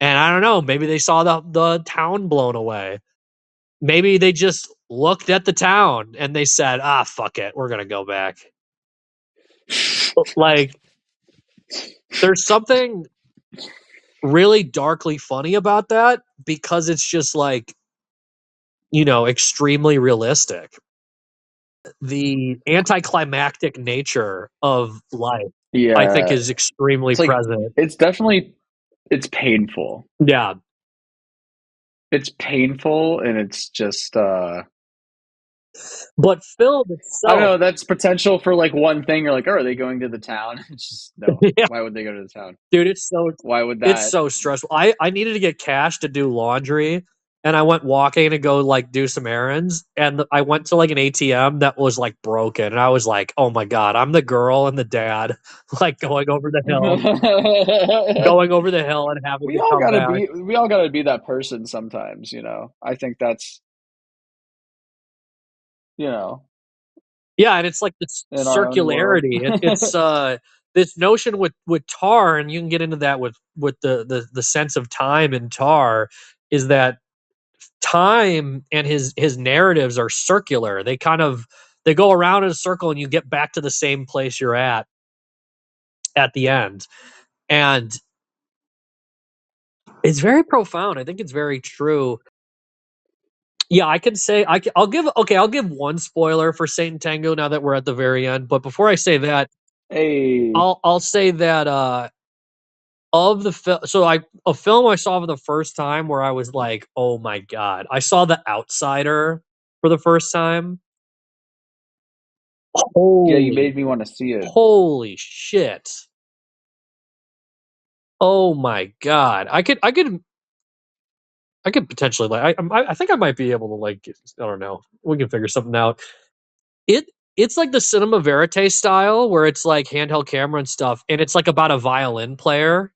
And I don't know. Maybe they saw the town blown away. Maybe they just looked at the town and they said, fuck it, we're gonna go back. Like, there's something really darkly funny about that, because it's just like extremely realistic. The anticlimactic nature of life, I think, Yeah, is extremely it's like present. it's painful. Yeah. It's painful, and it's just But film I don't itself, know. That's potential for like one thing. You're like, oh, are they going to the town? It's just no. yeah, Why would they go to the town? dude, Why would it's that? so stressful. I needed to get cash to do laundry, and I went walking to go like do some errands, and I went to like an ATM that was like broken, and I was like, oh my god, I'm the girl and the dad, like going over the hill and having to come back. We all gotta be that person sometimes. I think that's you know Yeah, and it's like this in our own world. circularity. It's this notion with Tar, and you can get into that with the sense of time in Tar, is that time and his narratives are circular. They go around in a circle, and you get back to the same place you're at the end. And it's very profound. I think it's very true. Yeah, I can say I'll give one spoiler for Saint Tango now that we're at the very end. But before I say that, Hey, I'll say that of the film, a film I saw for the first time where I was like, oh my god, I saw The Outsider for the first time. yeah, you Holy made me want to see it. holy shit! Oh my god, I could potentially like I think I might be able to like I don't know, we can figure something out. It it's like the cinema verite style where it's like handheld camera and stuff, and it's like about a violin player.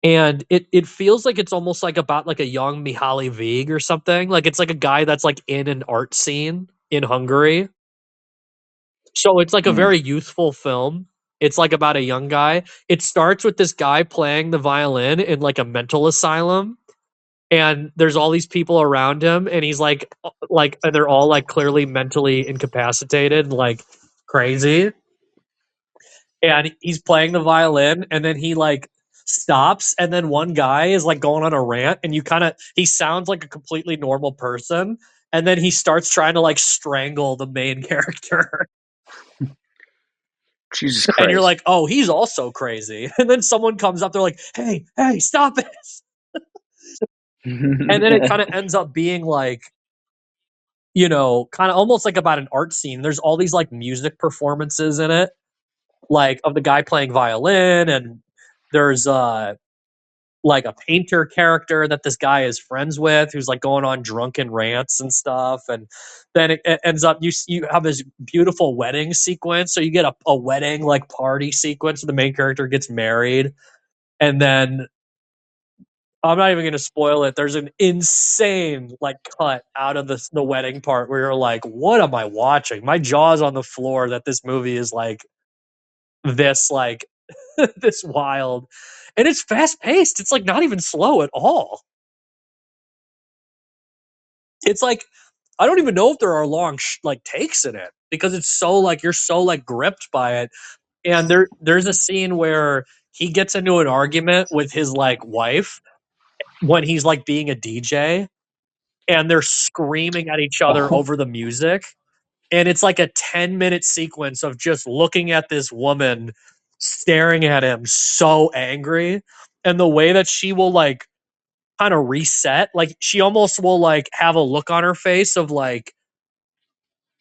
And it feels like it's almost like about like a young Mihaly Vig or something. Like it's like a guy that's like in an art scene in Hungary. So it's like a Mm. very youthful film. It's like about a young guy. It starts with this guy playing the violin in like a mental asylum, and there's all these people around him, and he's like they're all like clearly mentally incapacitated, like crazy, and he's playing the violin, and then he like stops, and then one guy is like going on a rant, and he sounds like a completely normal person, and then he starts trying to like strangle the main character. Jesus And you're Christ. like, oh, he's also crazy. And then someone comes up, they're like, hey, stop it. And then it kind of ends up being like, kind of almost like about an art scene. There's all these like music performances in it, like of the guy playing violin, and there's like a painter character that this guy is friends with who's like going on drunken rants and stuff. And then it ends up you have this beautiful wedding sequence, so you get a wedding like party sequence where the main character gets married. And then I'm not even going to spoil it, there's an insane like cut out of the wedding part where you're like, what am I watching? My jaw's on the floor that this movie is this like this wild. And it's fast paced, it's like not even slow at all. It's like I don't even know if there are long like takes in it, because it's so like you're so like gripped by it. And there's a scene where he gets into an argument with his like wife when he's like being a DJ, and they're screaming at each other Oh, over the music, and it's like a 10-minute sequence of just looking at this woman staring at him so angry, and the way that she will like kind of reset, like she almost will like have a look on her face of like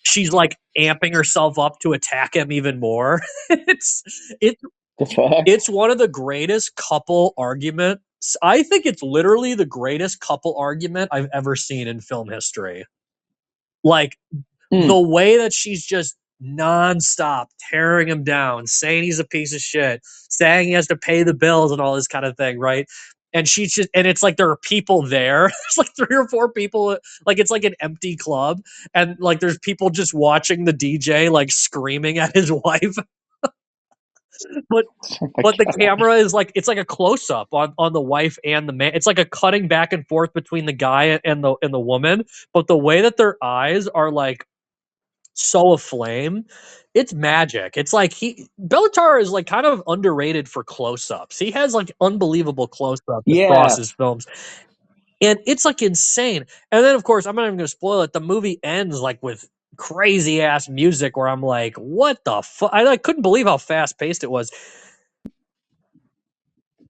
she's like amping herself up to attack him even more. it's it the fuck? it's one of the greatest couple arguments. I think it's literally the greatest couple argument I've ever seen in film history. Like the Mm. way that she's just nonstop tearing him down, saying he's a piece of shit, saying he has to pay the bills and all this kind of thing, right? And she's just, and it's like there are people there. There's like 3 or 4 people, like it's like an empty club, and like there's people just watching the DJ, like screaming at his wife. But Oh my but the God. camera is like it's like a close up on the wife and the man. It's like a cutting back and forth between the guy and the woman. But the way that their eyes are like so aflame, it's magic. It's like Béla Tarr is like kind of underrated for close ups. He has like unbelievable close ups across Yeah, his films. And it's like insane. And then of course, I'm not even gonna spoil it. The movie ends like with crazy ass music where I'm like, what the fuck? I like, couldn't believe how fast paced it was.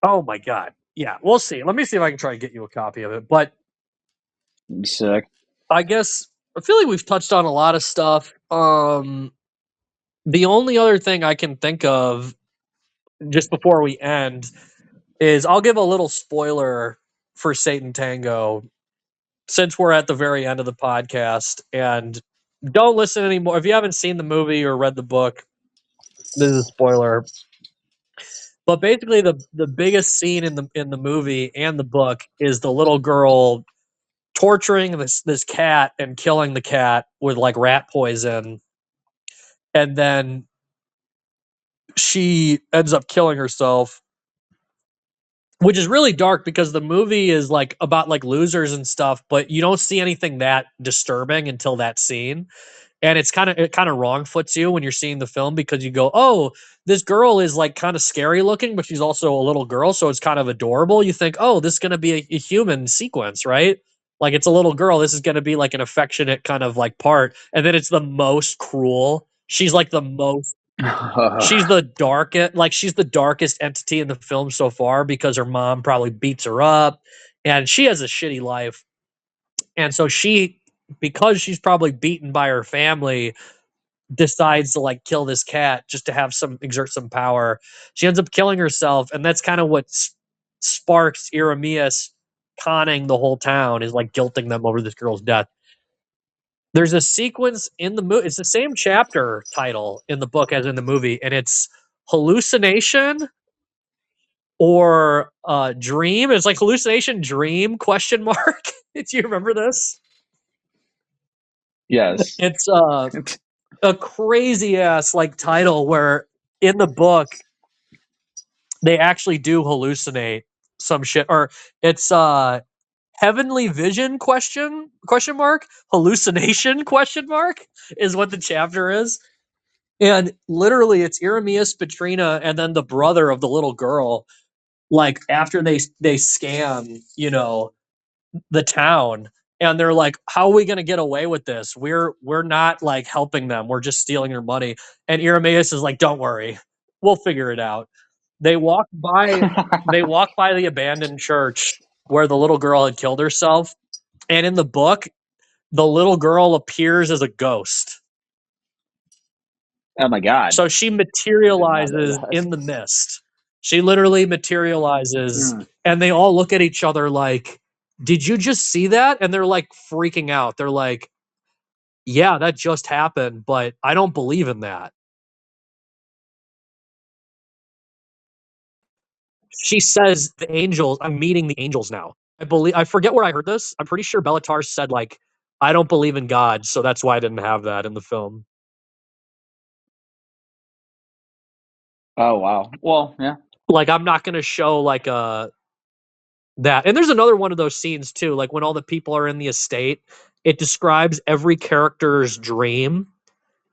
Oh my god. Yeah, we'll see. Let me see if I can try to get you a copy of it. But Sick. I guess I feel like we've touched on a lot of stuff. The only other thing I can think of just before we end is I'll give a little spoiler for Satan Tango since we're at the very end of the podcast, and don't listen anymore. If you haven't seen the movie or read the book, this is a spoiler. But basically the biggest scene in the movie and the book is the little girl torturing this cat and killing the cat with like rat poison, and then she ends up killing herself, which is really dark because the movie is like about like losers and stuff, but you don't see anything that disturbing until that scene. And it kind of wrong foots you when you're seeing the film because you go, oh, this girl is like kind of scary looking, but she's also a little girl, so it's kind of adorable. You think, oh, this is going to be a human sequence, right? Like it's a little girl. This is going to be like an affectionate kind of like part, and then it's the most cruel. She's like the most. She's the darkest. Like she's the darkest entity in the film so far because her mom probably beats her up, and she has a shitty life. And so she, because she's probably beaten by her family, decides to like kill this cat just to have some exert some power. She ends up killing herself, and that's kind of what sparks Eremias conning the whole town, is like guilting them over this girl's death. There's a sequence in the movie. It's the same chapter title in the book as in the movie, and it's hallucination or dream. It's like hallucination, dream, question mark. Do you remember this? Yes. It's a crazy ass like title where in the book they actually do hallucinate some shit, or it's heavenly vision question mark hallucination question mark is what the chapter is. And literally it's Eremias, Petrina, and then the brother of the little girl, like after they scan, you know, the town, and they're like, how are we going to get away with this? We're not like helping them, we're just stealing their money. And Eremias is like, don't worry, we'll figure it out. They walk by they walk by the abandoned church where the little girl had killed herself, and in the book the little girl appears as a ghost. Oh my god. So she I did not materializes know that. in the mist. She literally materializes, and they all look at each other like, did you just see that? And they're like freaking out. They're like, yeah, that just happened, but I don't believe in that. She says, the angels, I'm meeting the angels now. I forget where I heard this. I'm pretty sure Béla Tarr said, like, I don't believe in God, so that's why I didn't have that in the film. Oh wow. Well, yeah. Like, I'm not going to show, like, that. And there's another one of those scenes, too, like when all the people are in the estate, it describes every character's dream.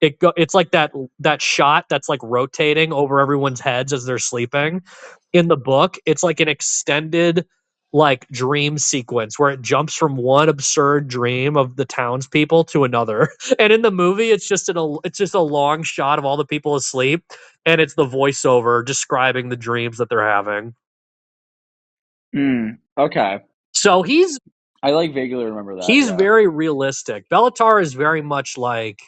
It's like that shot that's like rotating over everyone's heads as they're sleeping. In the book, it's like an extended like dream sequence where it jumps from one absurd dream of the townspeople to another. And in the movie, it's just a long shot of all the people asleep, and it's the voiceover describing the dreams that they're having. Okay. So I like vaguely remember that. he's Yeah. very realistic. Béla Tarr is very much like,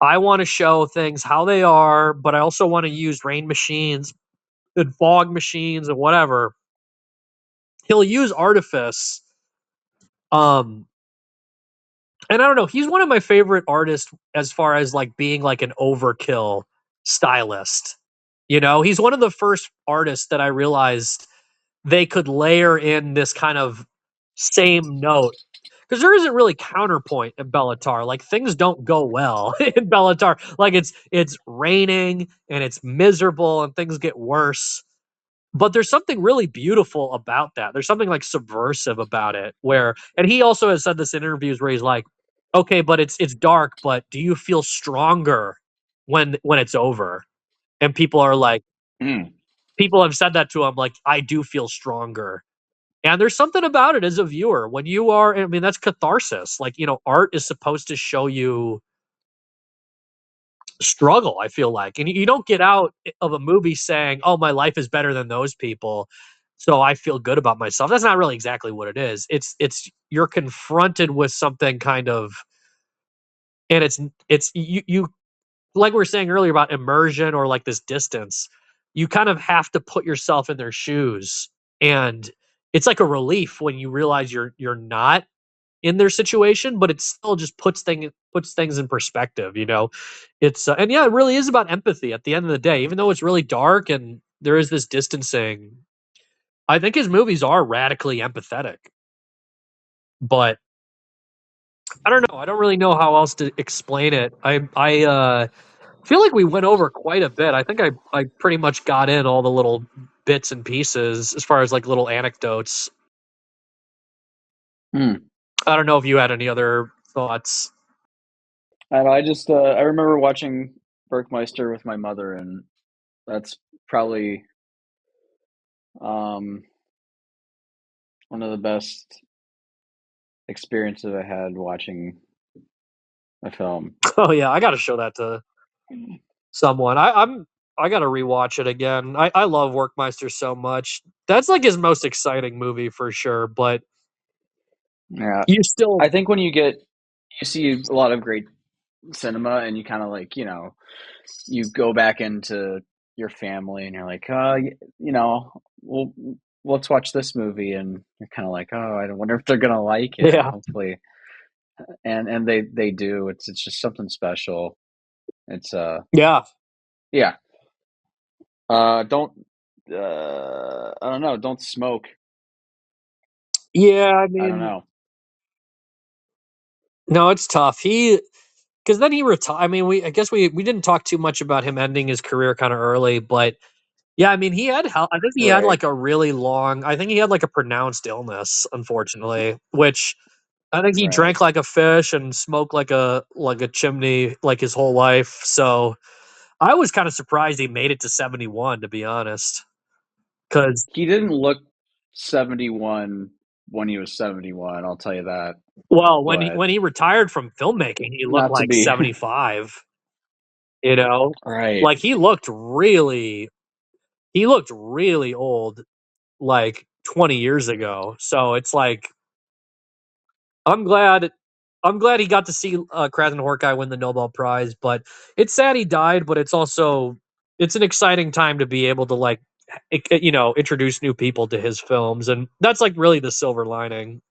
I want to show things how they are, but I also want to use rain machines and fog machines and whatever. He'll use artifice. Um, and I don't know, he's one of my favorite artists as far as like being like an overkill stylist. You know, he's one of the first artists that I realized they could layer in this kind of same note, because there isn't really counterpoint in Béla Tarr. Like things don't go well in Béla Tarr. Like it's raining and it's miserable and things get worse. But there's something really beautiful about that. There's something like subversive about it. And he also has said this in interviews where he's like, okay, but it's dark, but do you feel stronger when it's over? And people are like, Mm. people have said that to him, like, I do feel stronger. And there's something about it as a viewer when you are, I mean, that's catharsis. Like, art is supposed to show you struggle, I feel like. And you don't get out of a movie saying, "Oh, my life is better than those people, so I feel good about myself." That's not really exactly what it is. It's you're confronted with something kind of, and it's you like we were saying earlier about immersion or like this distance. You kind of have to put yourself in their shoes, and it's like a relief when you realize you're not in their situation, but it still just puts things in perspective. It's and yeah, it really is about empathy at the end of the day. Even though it's really dark and there is this distancing, I think his movies are radically empathetic. But I don't know. I don't really know how else to explain it. I feel like we went over quite a bit. I think I pretty much got in all the little bits and pieces as far as like little anecdotes. Hmm. I don't know if you had any other thoughts. I don't know, I just I remember watching Werkmeister with my mother, and that's probably um, one of the best experiences I had watching a film. Oh yeah, I got to show that to someone. I got to rewatch it again. I love Workmeister so much. That's like his most exciting movie for sure. But Yeah, you still, I think when you see a lot of great cinema, and you kind of like, you go back into your family, and you're like, well, let's watch this movie, and you're kind of like, oh, I wonder if they're gonna like it. yeah, Hopefully, and they do. It's just something special. It's yeah, yeah. Don't I don't know. Don't smoke. yeah. I I don't mean, know. no, it's tough. Because then he retired. I mean, I guess we didn't talk too much about him ending his career kind of early, but yeah, I mean, he had health. I think he had Right. like a really long. I think he had like a pronounced illness, unfortunately, which I think he Right. drank like a fish and smoked like a chimney like his whole life. So I was kind of surprised he made it to 71, to be honest. Because He didn't look 71 when he was 71. I'll tell you that. well, when he But when he retired from filmmaking, he looked not to like be 75. You know, right. like he looked really old, like 20 years ago. So it's like I'm glad I'm glad he got to see Krasznahorkai win the Nobel Prize, but it's sad he died. But it's an exciting time to be able to like introduce new people to his films, and that's like really the silver lining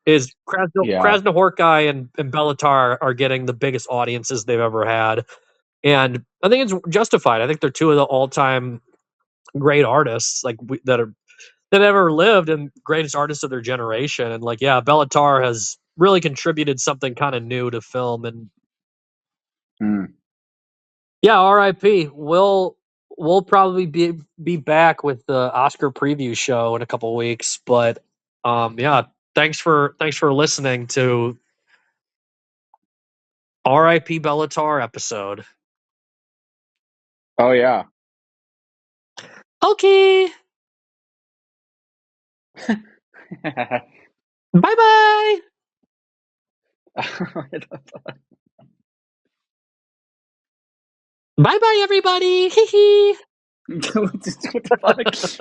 is Yeah. Krasznahorkai and Béla Tarr are getting the biggest audiences they've ever had, and I think it's justified. I think they're two of the all time great artists that ever lived and greatest artists of their generation. And like, yeah, Béla Tarr has really contributed something kind of new to film. And Mm. yeah, R.I.P. We'll probably be back with the Oscar preview show in a couple weeks. But yeah, thanks for listening to R.I.P. Béla Tarr episode. Oh yeah. Okay, bye bye, bye bye, everybody. Hee hee. What the fuck?